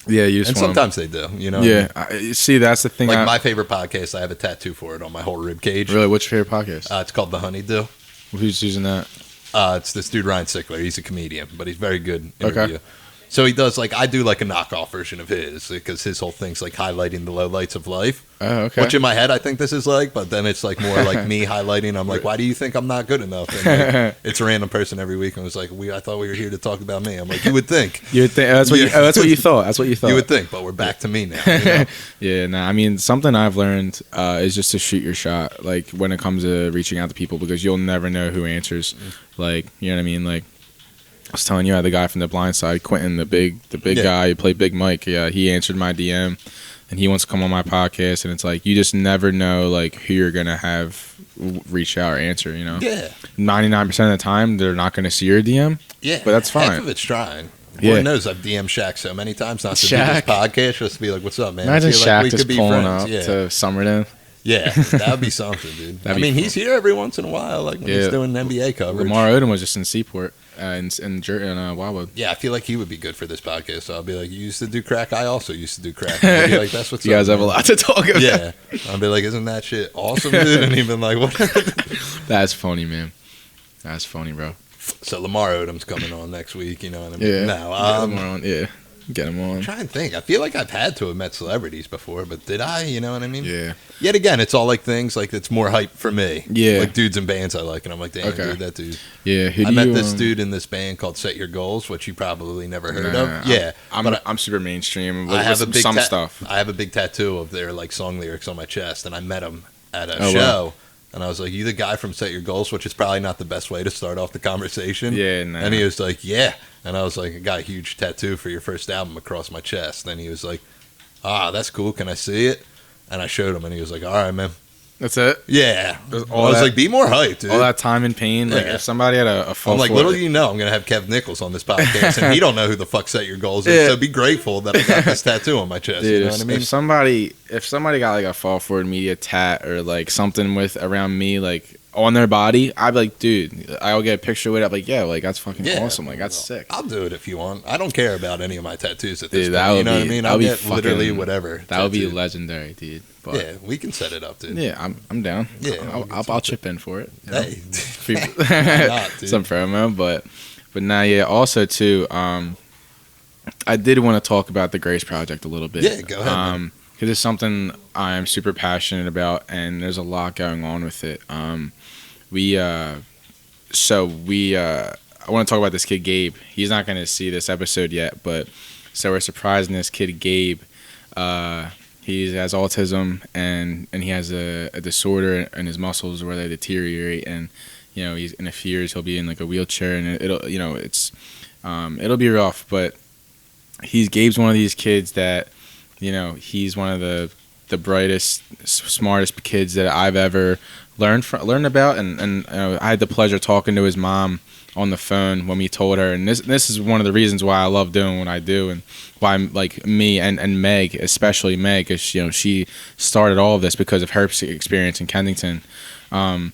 Yeah, you just and sometimes they do, you know. Yeah, see, that's the thing. Like my favorite podcast, I have a tattoo for it on my whole rib cage. Really, what's your favorite podcast? It's called The Honeydew. Who's using that? It's this dude Ryan Sickler. He's a comedian, but he's very good interview. Okay. So he does like I do like a knockoff version of his because his whole thing's like highlighting the lowlights of life. Oh, okay. Which in my head I think this is like, but then it's like more like me highlighting. I'm like, why do you think I'm not good enough? And like, it's a random person every week, and it was like, I thought we were here to talk about me. I'm like, you would think. That's what you thought. That's what you thought. You would think, but we're back to me now. You know? Yeah, nah. I mean, something I've learned is just to shoot your shot. Like when it comes to reaching out to people, because you'll never know who answers. Like, you know what I mean? Like. I was telling you, I had the guy from The Blind Side, Quentin, the big guy who played Big Mike. Yeah, he answered my DM, and he wants to come on my podcast. And it's like you just never know like who you're gonna have reach out or answer. You know, 99% of the time they're not gonna see your DM. Yeah, but that's fine. Half of it's trying. Lord knows I've DM'd Shaq so many times not to do this podcast, just to be like, "What's up, man?" Imagine Shaq like just pulling up to Summerton. Yeah, that would be something, dude. I mean, he's here every once in a while, like when he's doing NBA coverage. Lamar Odom was just in Seaport. in Wildwood. Yeah, I feel like he would be good for this podcast. So I'll be like, you used to do crack? I also used to do crack. And he'll be like, that's what's You up, guys have a man. lot to talk about. Yeah. I'll be like, isn't that shit awesome, dude? And he'd been like, what? That's funny, man. That's funny, bro. So Lamar Odom's coming on next week, you know what I mean? Yeah. No, Get him on. Yeah. Get him on. I'm trying to think. I feel like I've had to have met celebrities before, but did I? You know what I mean? Yeah. Yet again, it's all like things like it's more hype for me. Yeah. Like dudes and bands I like, and I'm like, damn, Okay. dude, that dude. Yeah. I met this dude in this band called Set Your Goals, which you probably never heard of. Yeah. I'm super mainstream. I have with some stuff. I have a big tattoo of their like song lyrics on my chest, and I met him at a Oh, show. wow. And I was like, you the guy from Set Your Goals, which is probably not the best way to start off the conversation. Yeah, nah. And he was like, yeah. And I was like, I got a huge tattoo for your first album across my chest. And he was like, that's cool. Can I see it? And I showed him, and he was like, all right, man. That's it. Yeah. I All was that- like, be more hyped, dude. All that time and pain. Like Yeah. if somebody had a I'm like, for little it- do you know, I'm going to have Kev Nichols on this podcast, and he don't know who the fuck Set Your Goals is. Yeah. So be grateful that I got this tattoo on my chest. Dude, you know what I mean? if somebody got like a Fall Forward Media tat or like something with around me like on their body, I'd be like, dude, I'll get a picture with it. I'm like, yeah, like that's fucking awesome. Like that's sick. I'll do it if you want. I don't care about any of my tattoos at this Dude, point. that would You know what I be- mean? that I'll would be get literally fucking- whatever. That would be tattoo. legendary, dude. But Yeah, we can set it up, dude. yeah, I'm down. Yeah, I'll chip in for it. You know? Hey, Free- why not, dude? some promo, but now, yeah. Also, too, I did want to talk about the Grace Project a little bit. Yeah, go ahead, man. Because it's something I'm super passionate about, and there's a lot going on with it. I want to talk about this kid Gabe. He's not going to see this episode yet, but so we're surprising this kid Gabe. He has autism, and he has a disorder in his muscles where they deteriorate, and he's in a few years he'll be in like a wheelchair, and it'll be rough. But Gabe's one of these kids that he's one of the brightest, smartest kids that I've ever learned about, and I had the pleasure of talking to his mom on the phone when we told her, and this is one of the reasons why I love doing what I do, and why I'm like me and Meg, especially Meg, because she started all of this because of her experience in Kensington. The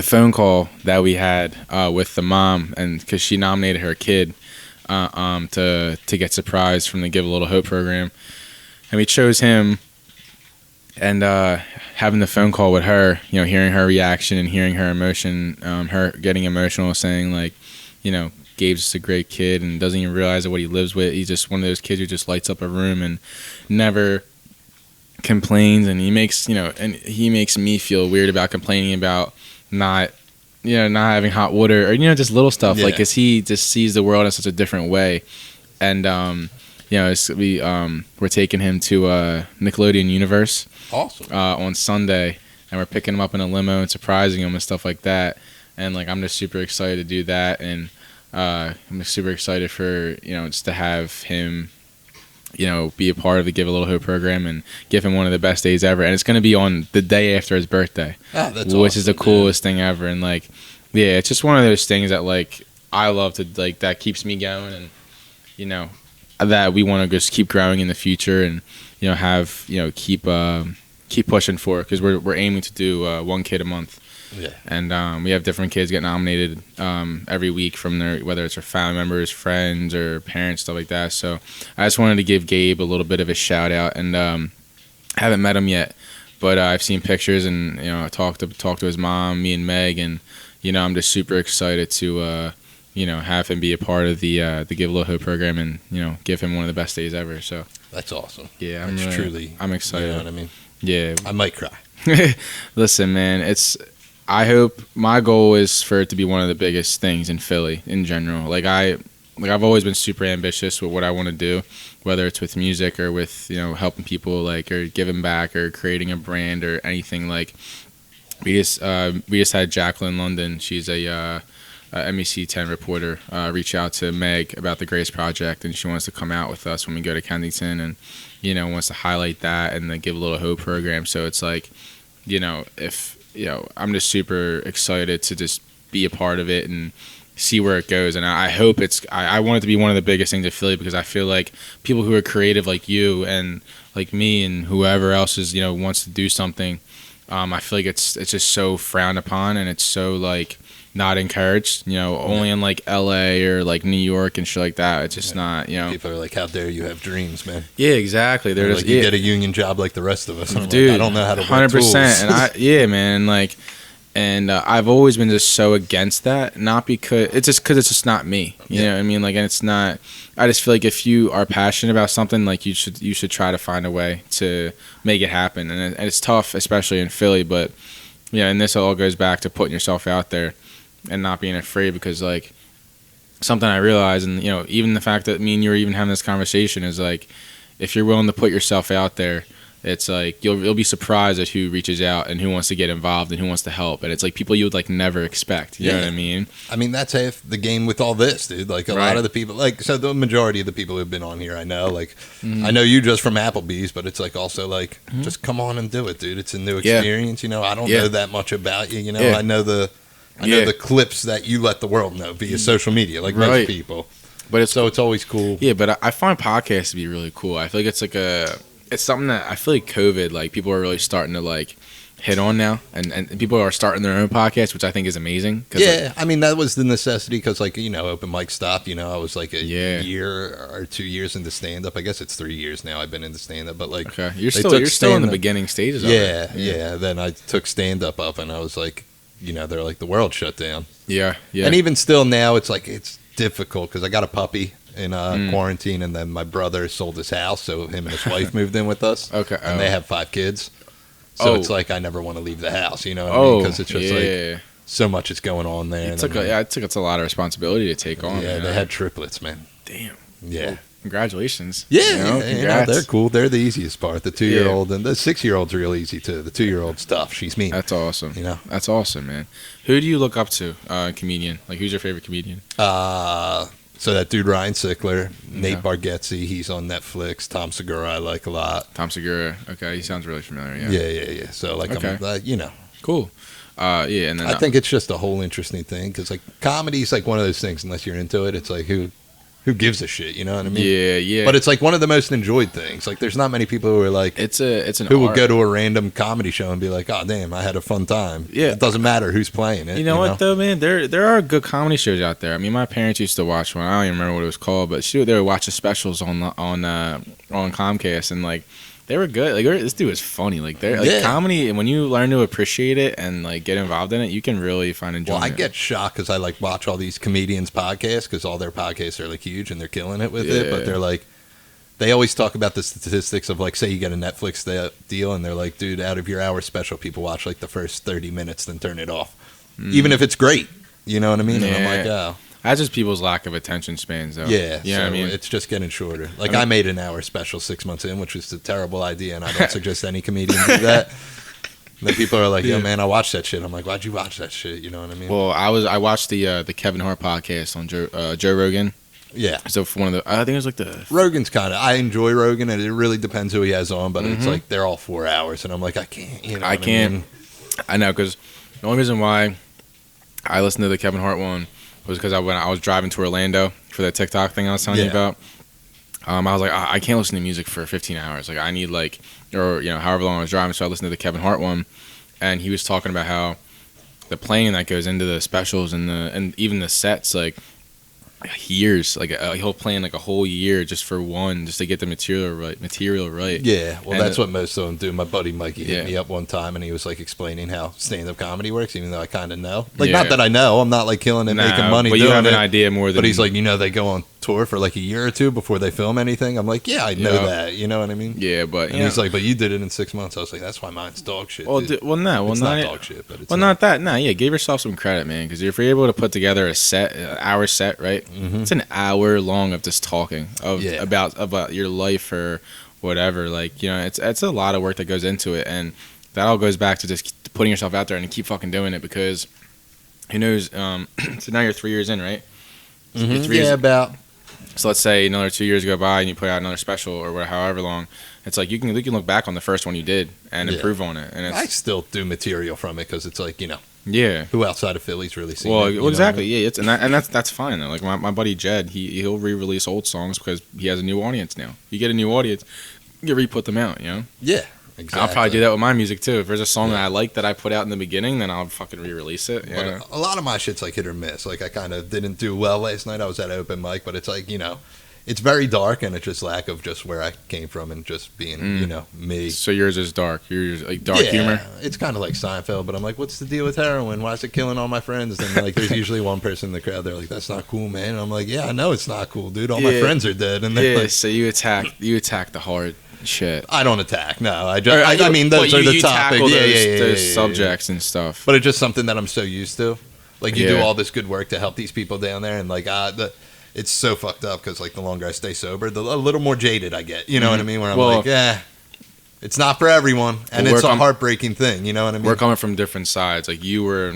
phone call that we had with the mom, and because she nominated her kid to get surprised from the Give a Little Hope program, and we chose him. And having the phone call with her, hearing her reaction and hearing her emotion, her getting emotional, saying like, Gabe's just a great kid and doesn't even realize what he lives with. He's just one of those kids who just lights up a room and never complains. And he makes me feel weird about complaining about not having hot water or just little stuff. Yeah. Like, 'cause he just sees the world in such a different way. And we're taking him to Nickelodeon Universe. Awesome. On Sunday, and we're picking him up in a limo and surprising him and stuff like that. And like, I'm just super excited to do that, and I'm just super excited for just to have him be a part of the Give a Little Hope program and give him one of the best days ever. And it's going to be on the day after his birthday, which is the coolest thing ever. And like, yeah, it's just one of those things that like I love to like, that keeps me going, and that we want to just keep growing in the future, and keep pushing for it, because we're aiming to do one kid a month. Yeah. And we have different kids get nominated every week from whether it's their family members, friends, or parents, stuff like that. So I just wanted to give Gabe a little bit of a shout out, and haven't met him yet, but I've seen pictures, and I talked to his mom, me and Meg, and I'm just super excited to have him be a part of the Give a Little Hope program, and give him one of the best days ever. So That's awesome. yeah, I'm excited. You know what I mean? Yeah, I might cry. listen, man, I hope, my goal is for it to be one of the biggest things in Philly in general. I've always been super ambitious with what I want to do, whether it's with music or with helping people, like, or giving back or creating a brand or anything. Like, we just had Jacqueline London. She's a MEC 10 reporter, reach out to Meg about the Grace Project, and she wants to come out with us when we go to Kensington, and wants to highlight that and the Give a Little Hope program. So it's like, I'm just super excited to just be a part of it and see where it goes. And I hope I want it to be one of the biggest things in Philly, because I feel like people who are creative like you and like me and whoever else is wants to do something, I feel like it's just so frowned upon, and it's so like not encouraged. You know, only in like LA or like New York and shit like that. It's just not, you know. People are like, how dare you have dreams, man? Yeah, exactly. They're just like, you get a union job like the rest of us. And I'm dude, like, I don't know how to 100%. tools. And man, like, and I've always been just so against that. Not because it's just not me. You know what I mean? Like, and it's not. I just feel like if you are passionate about something, like you should try to find a way to make it happen. And it's tough, especially in Philly. But yeah, and this all goes back to putting yourself out there and not being afraid, because like something I realized, and you know, even the fact that me and you are even having this conversation is like, if you're willing to put yourself out there, it's like you'll be surprised at who reaches out and who wants to get involved and who wants to help. And it's like people you would like never expect. You know what I mean? I mean, that's half the game with all this, dude. Like a lot of the people, like, so the majority of the people who've been on here, I know, like, I know you just from Applebees, but it's like also like, just come on and do it, dude. It's a new experience. You know, I don't know that much about you. You know, I know the clips that you let the world know via social media, like most people. But it's always cool. Yeah, but I find podcasts to be really cool. I feel like it's something that I feel like COVID, like people are really starting to like hit on now, and people are starting their own podcast, which I think is amazing. Yeah, like, I mean, that was the necessity because, like, you know, open mic stopped. You know, I was like a year or 2 years into stand up. I guess it's 3 years now I've been into stand up, but like, okay, you're still in the beginning stages. Yeah. Then I took stand up, and I was like, you know, they're like the world shut down. Yeah. And even still now, it's like it's difficult because I got a puppy in quarantine, and then my brother sold his house, so him and his wife moved in with us. Okay, and they have 5 kids, so it's like I never want to leave the house. You know what I mean? Because it's just like so much is going on there. It's it's a lot of responsibility to take on. Yeah, they had triplets, man. Damn. Yeah. Well, congratulations. Yeah, you know, they're cool. They're the easiest part. The 2-year-old and the 6-year-old's real easy too. The 2-year-old's tough. She's mean. That's awesome. You know, that's awesome, man. Who do you look up to? Comedian. Like, who's your favorite comedian? So that dude Ryan Sickler, Nate Bargatze, he's on Netflix. Tom Segura, I like a lot. Tom Segura, okay, he sounds really familiar. Yeah. So like, I'm, you know, cool. And then I think it's just a whole interesting thing because like comedy's like one of those things. Unless you're into it, it's like who gives a shit? You know what I mean? Yeah. But it's like one of the most enjoyed things. Like, there's not many people who are like, who will go to a random comedy show and be like, oh damn, I had a fun time. Yeah, it doesn't matter who's playing it. You know what though, man? There are good comedy shows out there. I mean, my parents used to watch one. I don't even remember what it was called, but they would watch the specials on Comcast, and like, they were good. Like, this dude was funny. Like, comedy, and when you learn to appreciate it and like get involved in it, you can really find enjoyment. Well, I get shocked because I like watch all these comedians' podcasts because all their podcasts are like huge and they're killing it with it. But they're like, they always talk about the statistics of like, say you get a Netflix deal, and they're like, dude, out of your hour special, people watch like the first 30 minutes, then turn it off, even if it's great. You know what I mean? And I'm like, oh. That's just people's lack of attention spans, though. Yeah, you know what I mean? It's just getting shorter. Like, I made an hour special 6 months in, which was a terrible idea, and I don't suggest any comedian do that. And then people are like, yo, man, I watched that shit. I'm like, why'd you watch that shit? You know what I mean? Well, I watched the Kevin Hart podcast on Joe Rogan. Yeah. So for one of the, I think it was like the... Rogan's kind of, I enjoy Rogan, and it really depends who he has on, but it's like, they're all 4 hours, and I'm like, I can't, you know I can't. I mean? I know, because the only reason why I listened to the Kevin Hart one was because when I was driving to Orlando for that TikTok thing I was telling you about. I was like, I can't listen to music for 15 hours. Like, I need like, or you know, however long I was driving. So I listened to the Kevin Hart one, and he was talking about how the planning that goes into the specials and even the sets, like years, like he'll plan like a whole year just for one, just to get the material right. Yeah, well, that's what most of them do. My buddy Mikey hit me up one time, and he was like explaining how stand-up comedy works, even though I kind of know. Like, not that I know, I'm not like killing it, making money. But you have an idea more than. But he's like, you know, they go on tour for like a year or two before they film anything. I'm like, yeah, I know that. You know what I mean? Yeah, but and he's like, but you did it in 6 months. I was like, that's why mine's dog shit. Well, it's not dog shit, but it's not that. No, yeah, give yourself some credit, man, because if you're able to put together an hour set, right? It's an hour long of just talking about your life or whatever. Like, you know, it's a lot of work that goes into it, and that all goes back to just putting yourself out there and keep fucking doing it, because who knows? So now you're 3 years in, right? About. So let's say another 2 years go by and you put out another special or however long. It's like you can look back on the first one you did and improve on it. And I still do material from it because it's like, you know. Yeah. Who outside of Philly's really seen it? Well, exactly. Yeah. That's fine though. Like my buddy Jed, he'll re-release old songs because he has a new audience now. You get a new audience, you re-put them out. You know. Yeah. exactly. I'll probably do that with my music too. If there's a song that I like that I put out in the beginning, then I'll fucking re-release it. But a lot of my shit's like hit or miss. Like I kind of didn't do well last night. I was at open mic, but it's like, you know, it's very dark, and it's just lack of just where I came from and just being, you know, me. So yours is dark. Yours like dark humor. It's kind of like Seinfeld, but I'm like, what's the deal with heroin? Why is it killing all my friends? And like, there's usually one person in the crowd. They're like, that's not cool, man. And I'm like, yeah, I know it's not cool, dude. All my friends are dead. And they're like, so you attack the hard shit. I don't attack. No, I mean, those are the topics. Those subjects and stuff. But it's just something that I'm so used to. Like, you do all this good work to help these people down there, and like, it's so fucked up because like the longer I stay sober, a little more jaded I get. You know what I mean? Where I'm like, it's not for everyone, and it's a heartbreaking thing. You know what I mean? We're coming from different sides. Like you were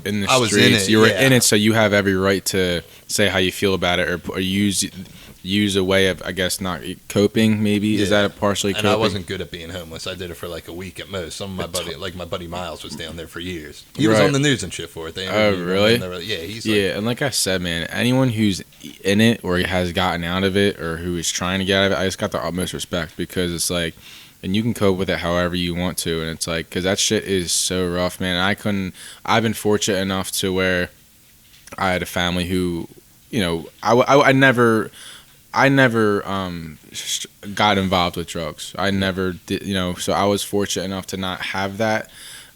in the streets, I was in it, you were in it, so you have every right to say how you feel about it, or use a way of, I guess, not coping. Maybe is that a partially? And coping? I wasn't good at being homeless. I did it for like a week at most. Some of my buddy Miles was down there for years. He was on the news and shit for it. Oh, really? He's and like I said, man, anyone who's in it or has gotten out of it or who is trying to get out of it, I just got the utmost respect, because it's like, and you can cope with it however you want to, and it's like, because that shit is so rough, man. I've been fortunate enough to where I had a family who, you know, I never got involved with drugs. I never did, you know, so I was fortunate enough to not have that,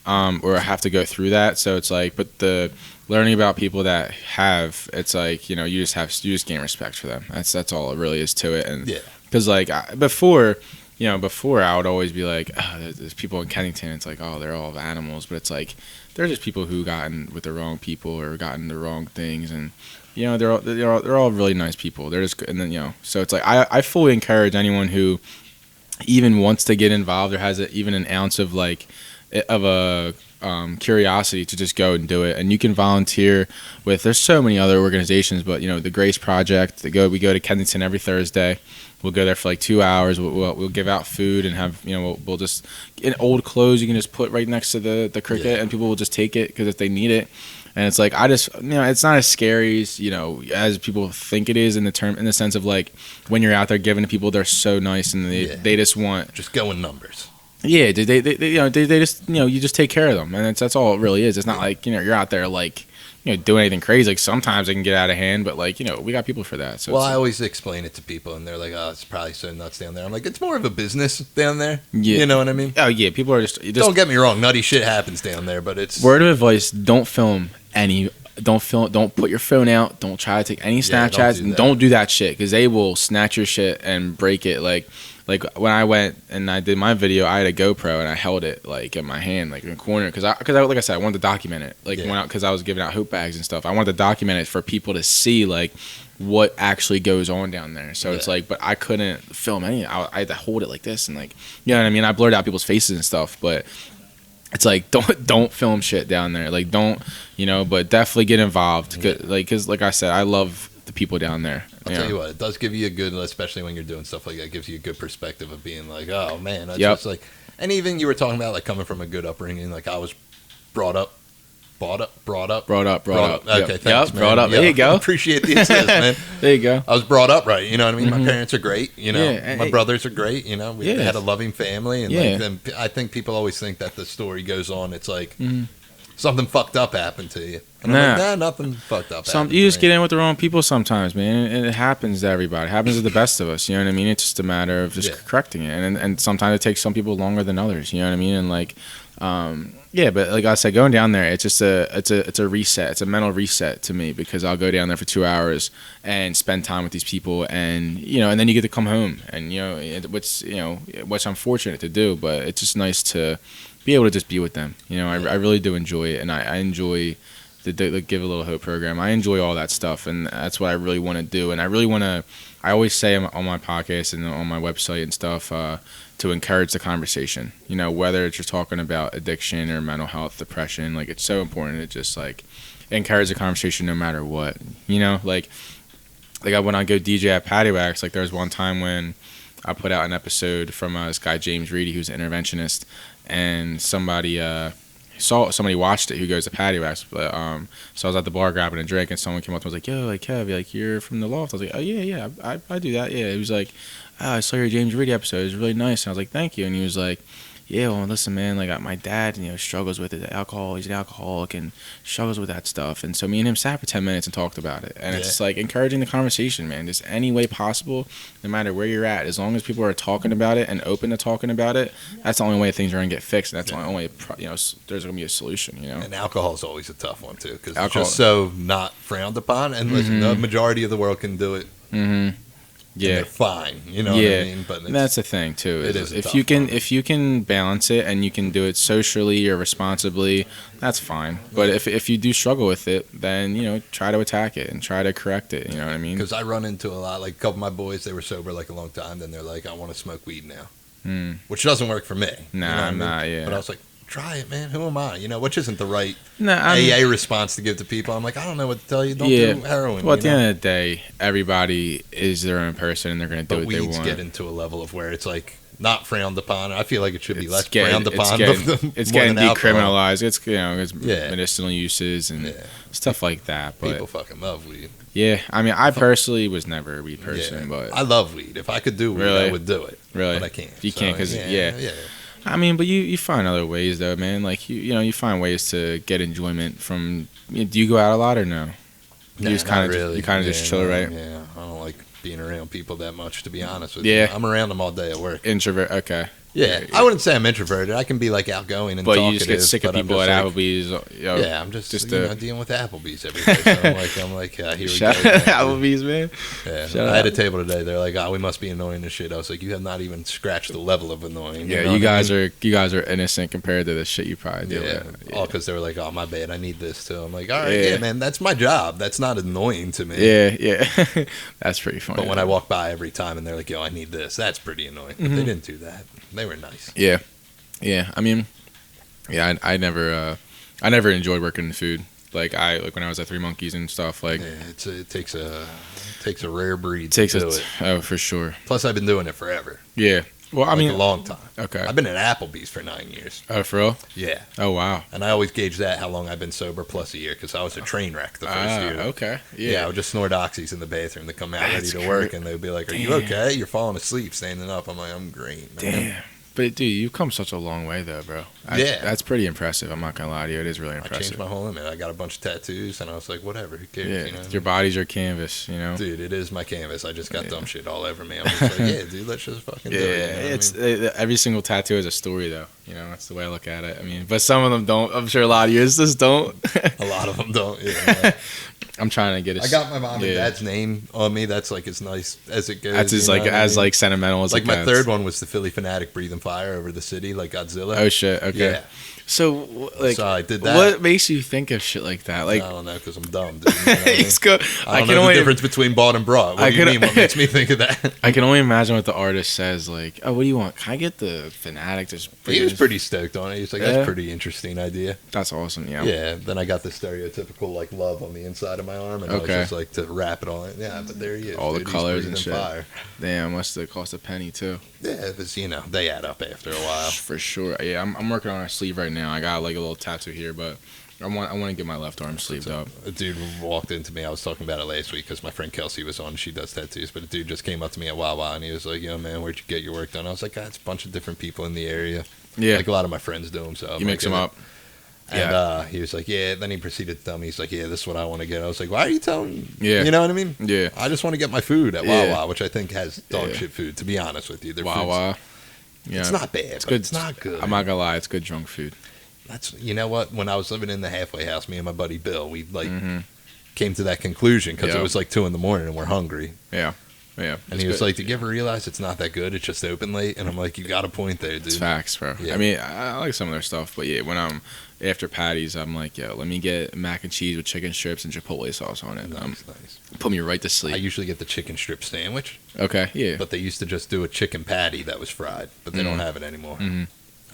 or have to go through that. So it's like, but the learning about people that have, it's like, you know, you just gain respect for them. That's all it really is to it. And because like before I would always be like, oh, there's people in Kennington. It's like, oh, they're all animals, but it's like they're just people who gotten with the wrong people or gotten the wrong things, and you know, they're all really nice people. They're just, and then, you know, so it's like I fully encourage anyone who even wants to get involved or has even an ounce of like of a curiosity to just go and do it. And you can volunteer with, there's so many other organizations, but you know, the Grace Project. We go to Kennington every Thursday. We'll go there for like 2 hours. We'll give out food and have, you know, we'll just, in old clothes you can just put right next to the cricket, and people will just take it because if they need it. And it's like, you know, it's not as scary as, you know, as people think it is in the sense of like when you're out there giving to people, they're so nice and they just want just go in numbers. Yeah, they you know, they just, you know, you just take care of them, and that's all it really is. It's not like, you know, you're out there like, you know, doing anything crazy. Like sometimes it can get out of hand, but like, you know, we got people for that. So I always explain it to people, and they're like, "Oh, it's probably so nuts down there." I'm like, "It's more of a business down there." Yeah, you know what I mean? Oh yeah, people are just don't get me wrong, nutty shit happens down there, but it's word of advice: don't put your phone out. Don't try to take any Snapchats, and don't do that shit because they will snatch your shit and break it. Like when I went and I did my video, I had a GoPro and I held it like in my hand, like in the corner, because I like I said, I wanted to document it. Like because I was giving out hoop bags and stuff. I wanted to document it for people to see like what actually goes on down there. So it's like, but I couldn't film any. I had to hold it like this and like, you know what I mean. I blurred out people's faces and stuff, but it's like don't film shit down there. Like don't, you know, but definitely get involved. Because like I said, I love the people down there. I'll tell you what, it does give you a good, especially when you're doing stuff like that, gives you a good perspective of being like, oh man, I just like, and even you were talking about like coming from a good upbringing, like I was brought up. Okay, thanks, man. Brought up. There you go. Appreciate the assist, man. There you go. I was brought up right. You know what I mean? My parents are great. You know, Yeah, my brothers are great. You know, we had a loving family, and like, then I think people always think that the story goes on. It's like something fucked up happened to you. And I'm like, nah, nothing fucked up. You just get in with the wrong people sometimes, man. And it happens to everybody. It happens to the best of us. You know what I mean? It's just a matter of just correcting it. And sometimes it takes some people longer than others. You know what I mean? And like, but like I said, going down there, it's just it's a reset. It's a mental reset to me because I'll go down there for 2 hours and spend time with these people, and you know, and then you get to come home, and you know, which I'm fortunate to do, but it's just nice to be able to just be with them. You know, I really do enjoy it, and I enjoy the Give a Little Hope program. I enjoy all that stuff, and that's what I really want to do. And I really want to. I always say on my podcast and on my website and stuff to encourage the conversation. You know, whether it's you're talking about addiction or mental health, depression, like it's so important to just like encourage the conversation no matter what. You know, like when I go DJ at Patio Wax, like there was one time when I put out an episode from this guy James Reedy, who's an interventionist, and somebody watched it who goes to Patio Wax. So I was at the bar grabbing a drink, and someone came up to me and was like, "Yo, like Kev, like you're from the Loft." I was like, "Oh yeah, I do that." Yeah, he was like, "Oh, I saw your James Reedy episode. It was really nice." And I was like, "Thank you." And he was like, yeah, well, listen, man, like my dad, struggles with it, alcohol. He's an alcoholic and struggles with that stuff. And so me and him sat for 10 minutes and talked about it. And it's like encouraging the conversation, man. Just any way possible, no matter where you're at, as long as people are talking about it and open to talking about it, that's the only way things are gonna get fixed. And that's the only way, there's gonna be a solution. And alcohol is always a tough one too, because it's just so not frowned upon. And listen, the majority of the world can do it. Mm-hmm. Yeah, they're fine. You know what I mean? But that's the thing too. Is if you can balance it and you can do it socially or responsibly, that's fine. But if you do struggle with it, then try to attack it and try to correct it. You know what I mean? Because I run into a lot. Like a couple of my boys, they were sober like a long time. Then they're like, I want to smoke weed now, which doesn't work for me. Nah, I'm not. Yeah. But I was like, try it, man. Who am I? Which isn't the right AA response to give to people. I'm like, I don't know what to tell you. Don't do heroin. Well, at the end of the day, everybody is their own person, and they're going to do what they want. But weeds get into a level of where it's like not frowned upon. I feel like it should be less frowned upon. It's getting decriminalized. It's medicinal uses and stuff like that. But people fucking love weed. Yeah, I mean, I personally was never a weed person, but I love weed. If I could do weed, I would do it. Really, but I can't. You can't because I mean, but you find other ways though, man. Like you find ways to get enjoyment from. Do you go out a lot or no? You just kind of just chill, right? Yeah, I don't like being around people that much, to be honest with you. I'm around them all day at work. Introvert, okay. Yeah, I wouldn't say I'm introverted. I can be like outgoing and talkative. But you just get sick of people at Applebees. I'm just dealing with Applebees every day. So I'm like, here we Shout go. Shout out Applebees, man. Yeah, I had a table today. They're like, we must be annoying as shit. I was like, you have not even scratched the level of annoying. You guys are innocent compared to the shit you probably deal with. All because they were like, my bad, I need this too. I'm like, all right, man, that's my job. That's not annoying to me. Yeah. That's pretty funny. But when I walk by every time and they're like, I need this, that's pretty annoying. But they didn't do that. They were nice. Yeah. I mean, I never enjoyed working in food. Like when I was at Three Monkeys and stuff. Like, it takes a rare breed. Oh, for sure. Plus, I've been doing it forever. Yeah. Well, I mean, a long time. Okay. I've been at Applebees for 9 years. Oh, for real? Yeah. Oh, wow. And I always gauge that how long I've been sober plus a year because I was a train wreck the first year. Okay. Yeah. I would just snort oxys in the bathroom to come out ready to work, and they'd be like, "Are you okay? You're falling asleep standing up." I'm like, "I'm great, man." Damn. But dude, you've come such a long way though, bro. That's pretty impressive. I'm not gonna lie to you, it is really impressive. I changed my whole image. I got a bunch of tattoos, and I was like, whatever, who cares? Yeah, your body's your canvas, Dude, it is my canvas. I just got dumb shit all over me. I'm just like, yeah, dude, let's just fucking do it. Every single tattoo is a story though. That's the way I look at it. I mean, but some of them don't. I'm sure a lot of yours just don't. A lot of them don't. Yeah. I'm trying to get it. I got my mom and dad's name on me. That's like as nice as it goes. That's as sentimental as like my third one was the Philly Fanatic breathing fire over the city, like Godzilla. Oh shit! Okay. Yeah. So I did that. What makes you think of shit like that? Like, I don't know, because I'm dumb. Dude, I don't know the difference between bought and brought. What do you mean? What makes me think of that? I can only imagine what the artist says. Like, oh, what do you want? Can I get the Fanatic? He was pretty stoked on it. He's like, that's a pretty interesting idea. That's awesome. Yeah. Yeah. Then I got the stereotypical like love on the inside of my arm, and I was just like to wrap it on it. Yeah, but there he is. All the colors and shit. Fire. Damn, must have cost a penny too. Yeah, because they add up after a while. For sure. Yeah, I'm working on a sleeve right now. I got like a little tattoo here, but I want to get my left arm sleeved up. A dude walked into me. I was talking about it last week because my friend Kelsey was on. She does tattoos, but a dude just came up to me at Wawa and he was like, "Yo, man, where'd you get your work done?" I was like, "It's a bunch of different people in the area. Yeah, like a lot of my friends do them." So you mix them up. And he was like, "Yeah." Then he proceeded to tell me, he's like, "Yeah, this is what I want to get." I was like, "Why are you telling me?" Yeah, you know what I mean? Yeah. I just want to get my food at Wawa, which I think has dog shit food. To be honest with you, Wawa. Yeah, it's not bad. It's good. It's not good. I'm not gonna lie, it's good drunk food. That's what. When I was living in the halfway house, me and my buddy Bill, we came to that conclusion because it was like 2 a.m. and we're hungry. Yeah. And he was like, "Did you ever realize it's not that good? It's just open late." And I'm like, "You got a point there, dude." It's facts, bro. Yeah. I mean, I like some of their stuff, but when I'm after Patty's, I'm like, "Yo, let me get mac and cheese with chicken strips and Chipotle sauce on it." Nice. Put me right to sleep. I usually get the chicken strip sandwich. Okay, yeah. But they used to just do a chicken patty that was fried, but they don't have it anymore. Mm-hmm.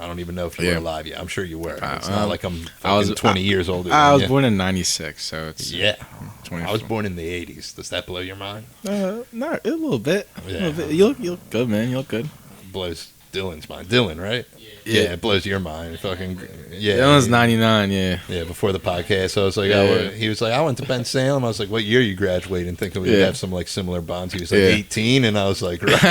I don't even know if you were alive yet. I'm sure you were. It's not like I'm 20 years older. I was born in '96, so it's 24. I was born in the '80s. Does that blow your mind? Not a little bit. Yeah. A little bit. You look good, man. You look good. Blows Dylan's mind. Dylan, right? Yeah, it blows your mind. Fucking yeah. Dylan's 99. Yeah. Yeah, before the podcast, I was like, he was like, I went to Ben Salem. I was like, what year you graduating? Thinking we'd have some like similar bonds. He was like 18, and I was like, right.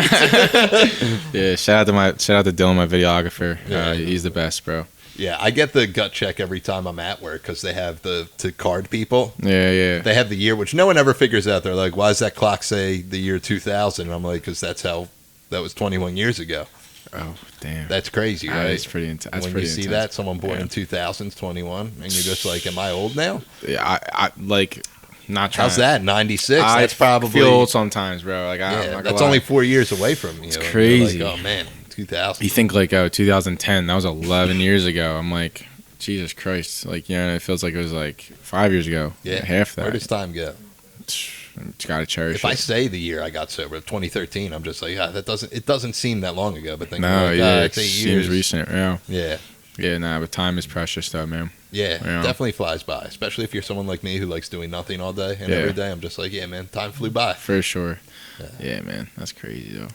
Yeah. Shout out to Dylan, my videographer. He's the best, bro. Yeah, I get the gut check every time I'm at work because they have to card people. Yeah. They have the year, which no one ever figures out. They're like, why does that clock say the year 2000? And I'm like, because that was 21 years ago. Oh, damn. That's crazy, right? That's pretty intense. When you see that, someone born in 2000's 21, and you're just like, am I old now? Yeah, I like, not trying. How's that? 96? That's probably... I feel old sometimes, bro. Like, that's only 4 years away from you. It's crazy. Like, oh, man, 2000. You think, like, 2010, that was 11 years ago. I'm like, Jesus Christ. Like, it feels like it was, like, 5 years ago. Yeah. Half that. Where does time go? Gotta cherish if I say the year I got sober, 2013, I'm just like, it doesn't seem that long ago. But it 8 years. Seems recent. Yeah. But time is precious, though, man. Yeah, definitely flies by. Especially if you're someone like me who likes doing nothing all day and every day. I'm just like, yeah, man, time flew by. For sure. Yeah, man, that's crazy though.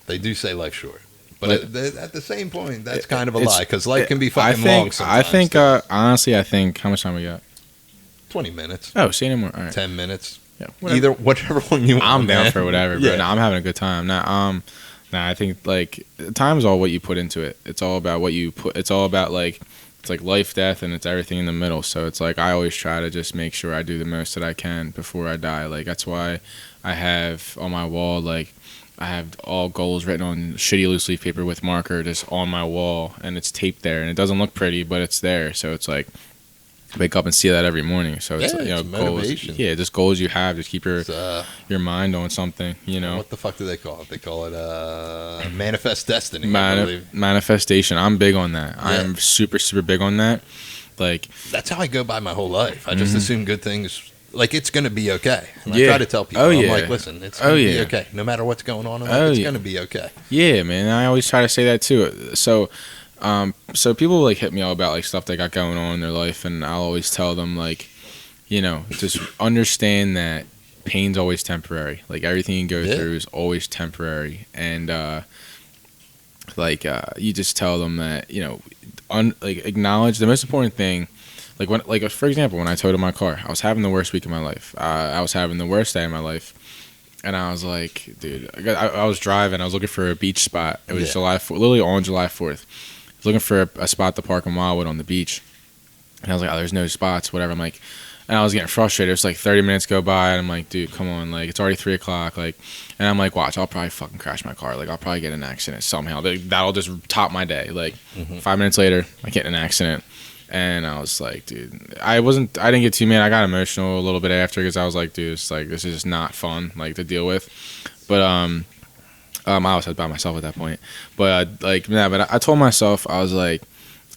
They do say life's short, but at the same point, that's kind of a lie because life can be fucking long sometimes. I think, honestly, how much time we got? 20 minutes. Oh, say no more. All right. 10 minutes. Yeah, either whichever one you want. I'm down for whatever, bro. I'm having a good time. I think like time is all what you put into it. It's all about what you put. It's all about like it's like life, death, and it's everything in the middle. So it's like I always try to just make sure I do the most that I can before I die. Like that's why I have on my wall like I have all goals written on shitty loose leaf paper with marker just on my wall, and it's taped there, and it doesn't look pretty, but it's there. So it's like. Wake up and see that every morning. So it's it's motivation. Goals. Yeah, just goals you have. Just keep your mind on something. What the fuck do they call it? They call it manifest destiny. Manifestation. I'm big on that. Yeah. I'm super super big on that. Like that's how I go by my whole life. I just assume good things. Like it's gonna be okay. And I try to tell people. I'm like, listen, it's gonna be okay. No matter what's going on in life, it's gonna be okay. Yeah, man. I always try to say that too. So people like hit me all about like stuff they got going on in their life, and I'll always tell them like, just understand that pain's always temporary. Like everything you go through is always temporary, and you just tell them that acknowledge the most important thing. Like for example, when I totaled my car, I was having the worst week of my life. I was having the worst day of my life. And I was like, dude, I was driving. I was looking for a beach spot. It was literally on July 4th. I was looking for a spot to park in Wildwood on the beach. And I was like, oh, there's no spots, whatever. I'm like, and I was getting frustrated. It was like 30 minutes go by, and I'm like, dude, come on. Like, it's already 3 o'clock. Like, and I'm like, watch, I'll probably fucking crash my car. Like, I'll probably get in an accident somehow. That'll just top my day. Like, 5 minutes later, I get in an accident. And I was like, dude, I didn't get too mad. I got emotional a little bit after because I was like, dude, it's like, this is just not fun, like, to deal with. But, I was by myself at that point. But, I told myself, I was like,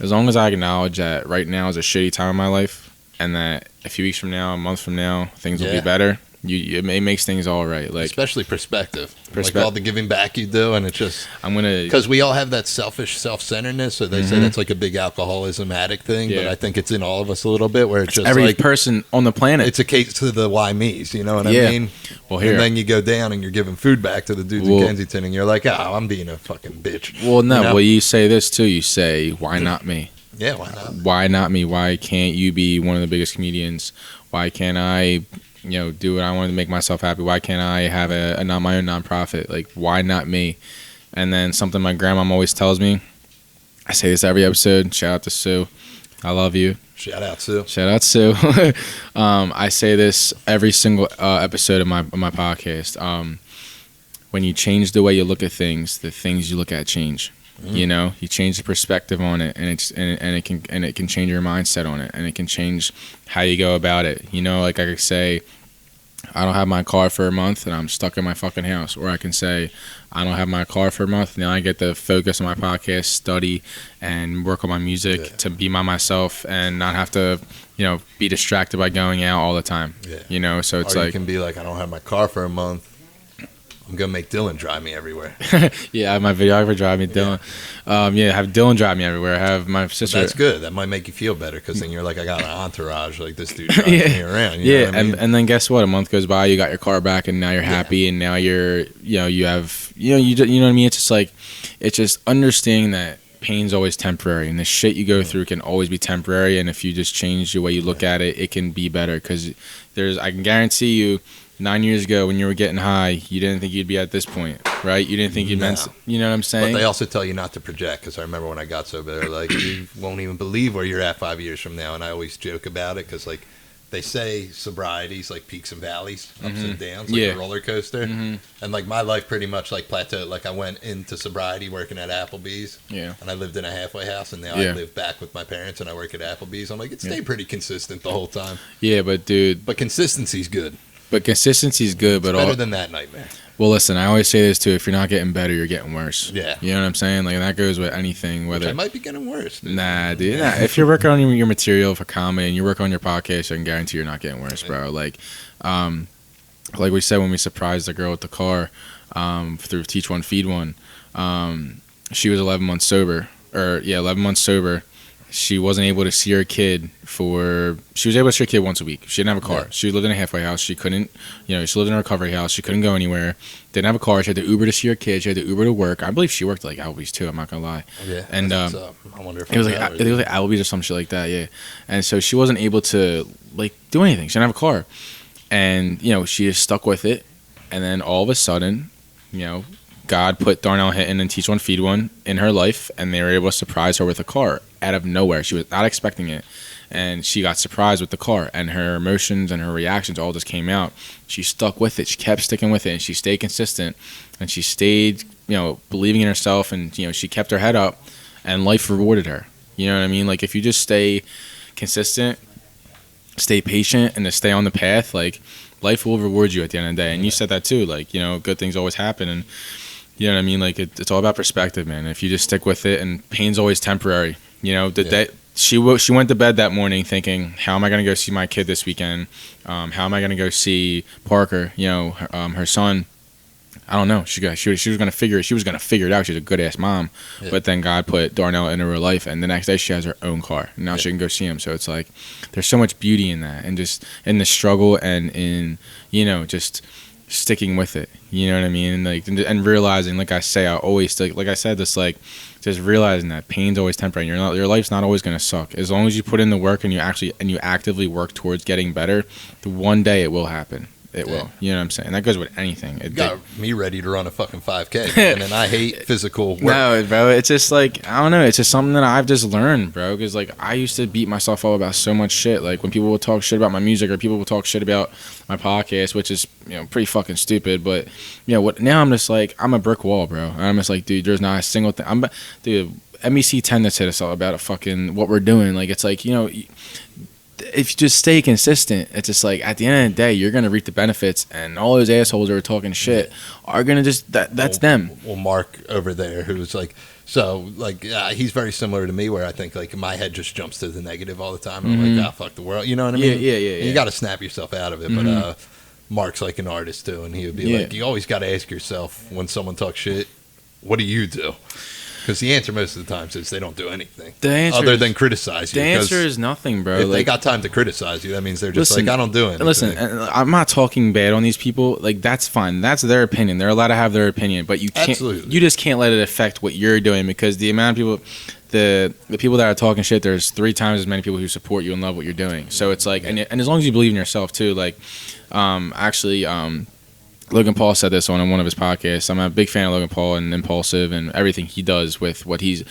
as long as I acknowledge that right now is a shitty time in my life and that a few weeks from now, a month from now, things will be better. It makes things all right, like especially perspective. Like all the giving back you do, and it's just because we all have that selfish self-centeredness. So they say that's like a big alcoholism addict thing, but I think it's in all of us a little bit where it's just every like person on the planet. It's a case to the why me's, you know what I mean? Well, here and then you go down and you're giving food back to the dudes in Kensington, and you're like, oh, I'm being a fucking bitch. Well, no, well, you say this too. You say, why not me? Yeah, why not? Why not me? Why can't you be one of the biggest comedians? Why can't I? Do what I want to make myself happy. Why can't I have my own nonprofit? Like, why not me? And then something my grandma always tells me, I say this every episode. Shout out to Sue. I love you. Shout out, Sue. Shout out, Sue. I say this every single episode of my podcast. When you change the way you look at things, the things you look at change. You change the perspective on it, and it can change your mindset on it, and it can change how you go about it. Like I could say, I don't have my car for a month and I'm stuck in my fucking house, or I can say, I don't have my car for a month. Now I get to focus on my podcast, study, and work on my music to be myself and not have to, be distracted by going out all the time. So it's or you can be like, I don't have my car for a month. I'm gonna make Dylan drive me everywhere. Yeah, I have my videographer drive me, Dylan. Have Dylan drive me everywhere. I have my sister. That's good. That might make you feel better because then you're like, I got an entourage. Like this dude drives me around. You know what I mean? And then guess what? A month goes by, you got your car back, and now you're happy, and now you know what I mean. It's just like, it's just understanding that pain's always temporary, and the shit you go through can always be temporary. And if you just change the way you look at it, it can be better. Because I can guarantee you, 9 years ago when you were getting high, you didn't think you'd be at this point, right? You didn't think you'd meant, you know what I'm saying? But they also tell you not to project, because I remember when I got sober, they're like, you won't even believe where you're at 5 years from now. And I always joke about it because, like, they say sobriety's like peaks and valleys, ups and downs, like a roller coaster. And like my life pretty much like plateaued. Like I went into sobriety working at Applebees, and I lived in a halfway house, and now I live back with my parents and I work at Applebees. I'm like, it stayed pretty consistent the whole time. Yeah, but dude, consistency's good. But consistency's good, but better than that nightmare. Well, listen, I always say this too: if you're not getting better, you're getting worse. Yeah, you know what I'm saying. Like that goes with anything. Whether I might be getting worse. Dude. Nah, dude. Nah. If you're working on your material for comedy and you're working on your podcast, I can guarantee you're not getting worse, bro. Like we said when we surprised the girl with the car through Teach One Feed One, she was 11 months sober. 11 months sober. She wasn't able to see her kid she was able to see her kid once a week. She didn't have a car. Yeah. She lived in a halfway house. She couldn't, she lived in a recovery house. She couldn't go anywhere. Didn't have a car. She had to Uber to see her kid. She had to Uber to work. I believe she worked at like Applebees too. I'm not going to lie. Yeah. And I wonder if it was like Applebees or some shit like that. Yeah. And so she wasn't able to like do anything. She didn't have a car. And, she is stuck with it. And then all of a sudden, God put Darnell Hinton and Teach One Feed One in her life, and they were able to surprise her with a car out of nowhere. She was not expecting it, and she got surprised with the car, and her emotions and her reactions all just came out. She stuck with it. She kept sticking with it, and she stayed consistent, and she stayed, believing in herself, and she kept her head up, and life rewarded her. You know what I mean? Like if you just stay consistent, stay patient, and to stay on the path, like life will reward you at the end of the day. And you said that too. Like good things always happen, and you know what I mean? Like it's all about perspective, man. If you just stick with it, and pain's always temporary. Day she went to bed that morning thinking, how am I going to go see my kid this weekend? How am I going to go see Parker? Her son. I don't know. She was going to figure it out. She's a good ass mom. Yeah. But then God put Darnell into her life, and the next day she has her own car. And now she can go see him. So it's like there's so much beauty in that, and just in the struggle, and in just sticking with it, you know what I mean? And realizing, like I say, I always like I said this, like just realizing that pain's always temporary. Your life's not always gonna suck. As long as you put in the work and you actively work towards getting better, one day it will happen. It will. You know what I'm saying? That goes with anything. It got me ready to run a fucking 5K. And then I hate physical work. No, bro. It's just like, I don't know. It's just something that I've just learned, bro. Because, like, I used to beat myself up about so much shit. Like, when people would talk shit about my music, or people would talk shit about my podcast, which is, pretty fucking stupid. But, now I'm just like, I'm a brick wall, bro. And I'm just like, dude, there's not a single thing. Dude, MEC 10 that's hit us all about what we're doing. Like, it's like, if you just stay consistent, it's just like at the end of the day, you're gonna reap the benefits, and all those assholes that are talking shit are gonna just that's them. Well, Mark over there, who's like, he's very similar to me, where I think like my head just jumps to the negative all the time. And I'm like, fuck the world, you know what I mean? Yeah. You got to snap yourself out of it. But Mark's like an artist too, and he would be like, you always got to ask yourself when someone talks shit, what do you do? Because the answer most of the time is they don't do anything other than criticize you. The answer is nothing, bro. If they got time to criticize you, that means they're just like, I don't do anything. Listen, I'm not talking bad on these people. Like, that's fine. That's their opinion. They're allowed to have their opinion, but you can't. Absolutely. You just can't let it affect what you're doing, because the amount of people, the people that are talking shit, there's 3 times as many people who support you and love what you're doing. So it's like, and as long as you believe in yourself too, like, Logan Paul said this on one of his podcasts. I'm a big fan of Logan Paul and Impulsive and everything he does with what he's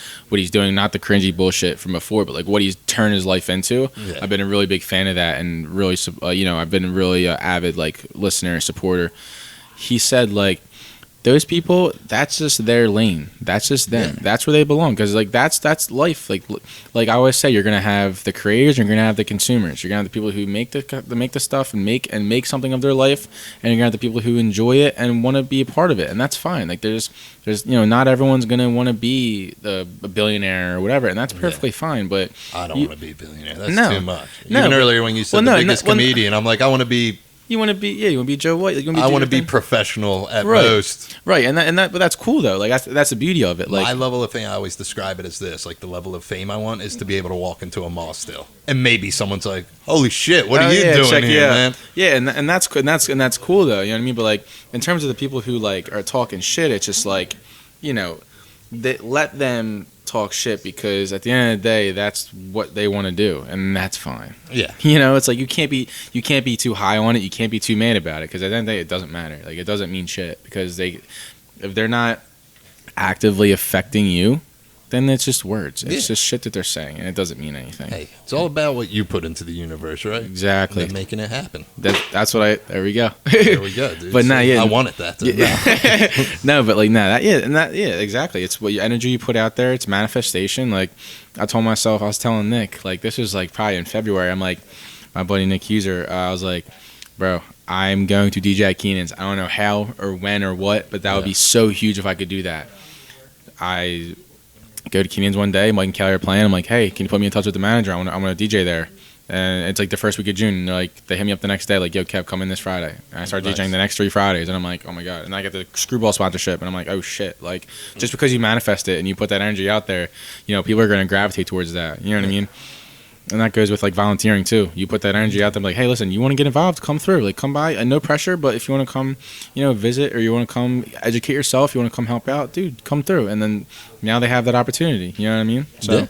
doing. Not the cringy bullshit from before, but like what he's turned his life into. Yeah. I've been a really big fan of that, and really, I've been a really avid like listener and supporter. He said like, those people, that's just their lane. That's just them. Yeah. That's where they belong. Because like that's life. Like I always say, you're gonna have the creators, you're gonna have the consumers. You're gonna have the people who make the stuff and make something of their life, and you're gonna have the people who enjoy it and want to be a part of it. And that's fine. Like there's not everyone's gonna want to be a billionaire or whatever, and that's perfectly fine. But I don't want to be a billionaire. That's too much. Even earlier when you said the biggest comedian, I'm like, I want to be You want to be Joe White. Like, you wanna I do want to your be thing. professional at Right. most. Right, but that's cool though. Like that's the beauty of it. Like My level of fame, I always describe it as this: like the level of fame I want is to be able to walk into a mall still, and maybe someone's like, "Holy shit, what are you doing here, man?" Yeah, and that's cool though. You know what I mean? But like in terms of the people who like are talking shit, it's just like, you know, let them talk shit, because at the end of the day, that's what they want to do, and that's fine. Yeah. You know, it's like you can't be too high on it. You can't be too mad about it, because at the end of the day, it doesn't matter. Like, it doesn't mean shit, because if they're not actively affecting you, then it's just words. It's just shit that they're saying, and it doesn't mean anything. Hey, it's all about what you put into the universe, right? Exactly. And making it happen. That's what there we go. There we go, dude. But so nah, yeah. I wanted that. No, but like, nah, exactly. It's what energy you put out there. It's manifestation. Like, I told myself, I was telling Nick, like, this was like probably in February. I'm like, my buddy Nick Huser, I was like, bro, I'm going to DJ at Keenan's. I don't know how or when or what, but that would be so huge if I could do that. I go to Keenan's one day, Mike and Kelly are playing. I'm like, hey, can you put me in touch with the manager? I'm gonna DJ there. And it's like the first week of June. And they're like, they hit me up the next day, like, yo, Kev, come in this Friday. And I start DJing the next 3 Fridays, and I'm like, oh my god. And I get the Screwball sponsorship, and I'm like, oh shit. Like, just because you manifest it and you put that energy out there, you know, people are gonna gravitate towards that. You know what I mean? And that goes with like volunteering too. You put that energy out there, like, hey, listen, you want to get involved? Come through. Like, come by. No pressure, but if you want to come, you know, visit, or you want to come educate yourself, you want to come help out, dude, come through. And then now they have that opportunity. You know what I mean? So. Yeah.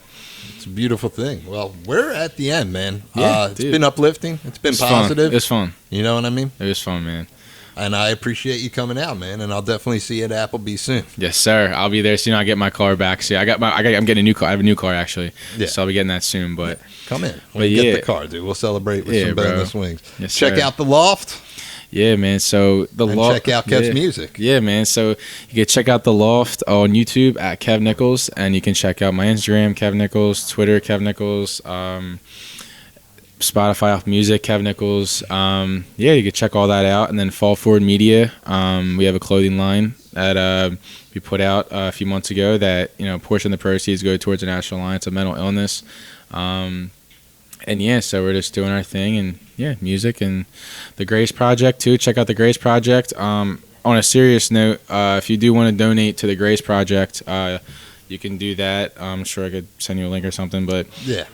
It's a beautiful thing. Well, we're at the end, man. Yeah, it's been uplifting. It's been positive. It's fun. You know what I mean? It was fun, man. And I appreciate you coming out, man. And I'll definitely see you at Applebees soon. Yes, sir. I'll be there soon. I'll get my car back. See, I'm getting a new car. I have a new car actually. Yeah. So I'll be getting that soon. But come in. We'll get the car, dude. We'll celebrate with some boneless wings. Yes, check sir. out the Loft. Yeah, man. So the Loft. Check out Kev's music. Yeah, man. So you can check out the Loft on YouTube at Kev Nichols, and you can check out my Instagram, Kev Nichols, Twitter, Kev Nichols, Spotify off music, Kev Nichols. Yeah, you can check all that out. And then Fall Forward Media, we have a clothing line that we put out a few months ago that, you know, a portion of the proceeds go towards the National Alliance of Mental Illness. And yeah, so we're just doing our thing, and yeah, music, and the Grace Project too. Check out the Grace Project. On a serious note, if you do want to donate to the Grace Project, you can do that. I'm sure I could send you a link or something, but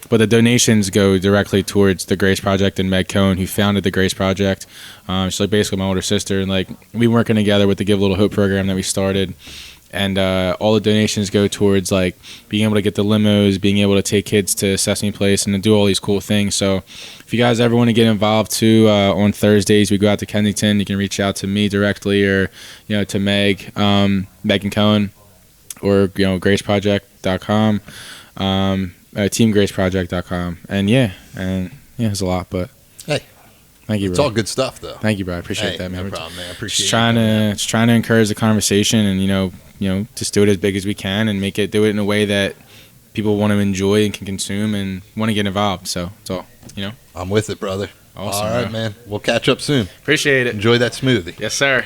the donations go directly towards the Grace Project and Meg Cohn, who founded the Grace Project. She's like basically my older sister, and like we working together with the Give a Little Hope program that we started. And all the donations go towards like being able to get the limos, being able to take kids to Sesame Place, and to do all these cool things. So if you guys ever want to get involved too, on Thursdays we go out to Kennington. You can reach out to me directly, or you know, to Megan Cohen, or you know, GraceProject.com, TeamGraceProject.com, and yeah, it's a lot, but hey. Thank you, bro. It's all good stuff, though. Thank you, bro. I appreciate that, man. No problem, man. I appreciate it. Just trying to encourage the conversation, and you know, just do it as big as we can, and do it in a way that people want to enjoy and can consume and want to get involved. So it's all, you know. I'm with it, brother. Awesome. All right, man. We'll catch up soon. Appreciate it. Enjoy that smoothie. Yes, sir.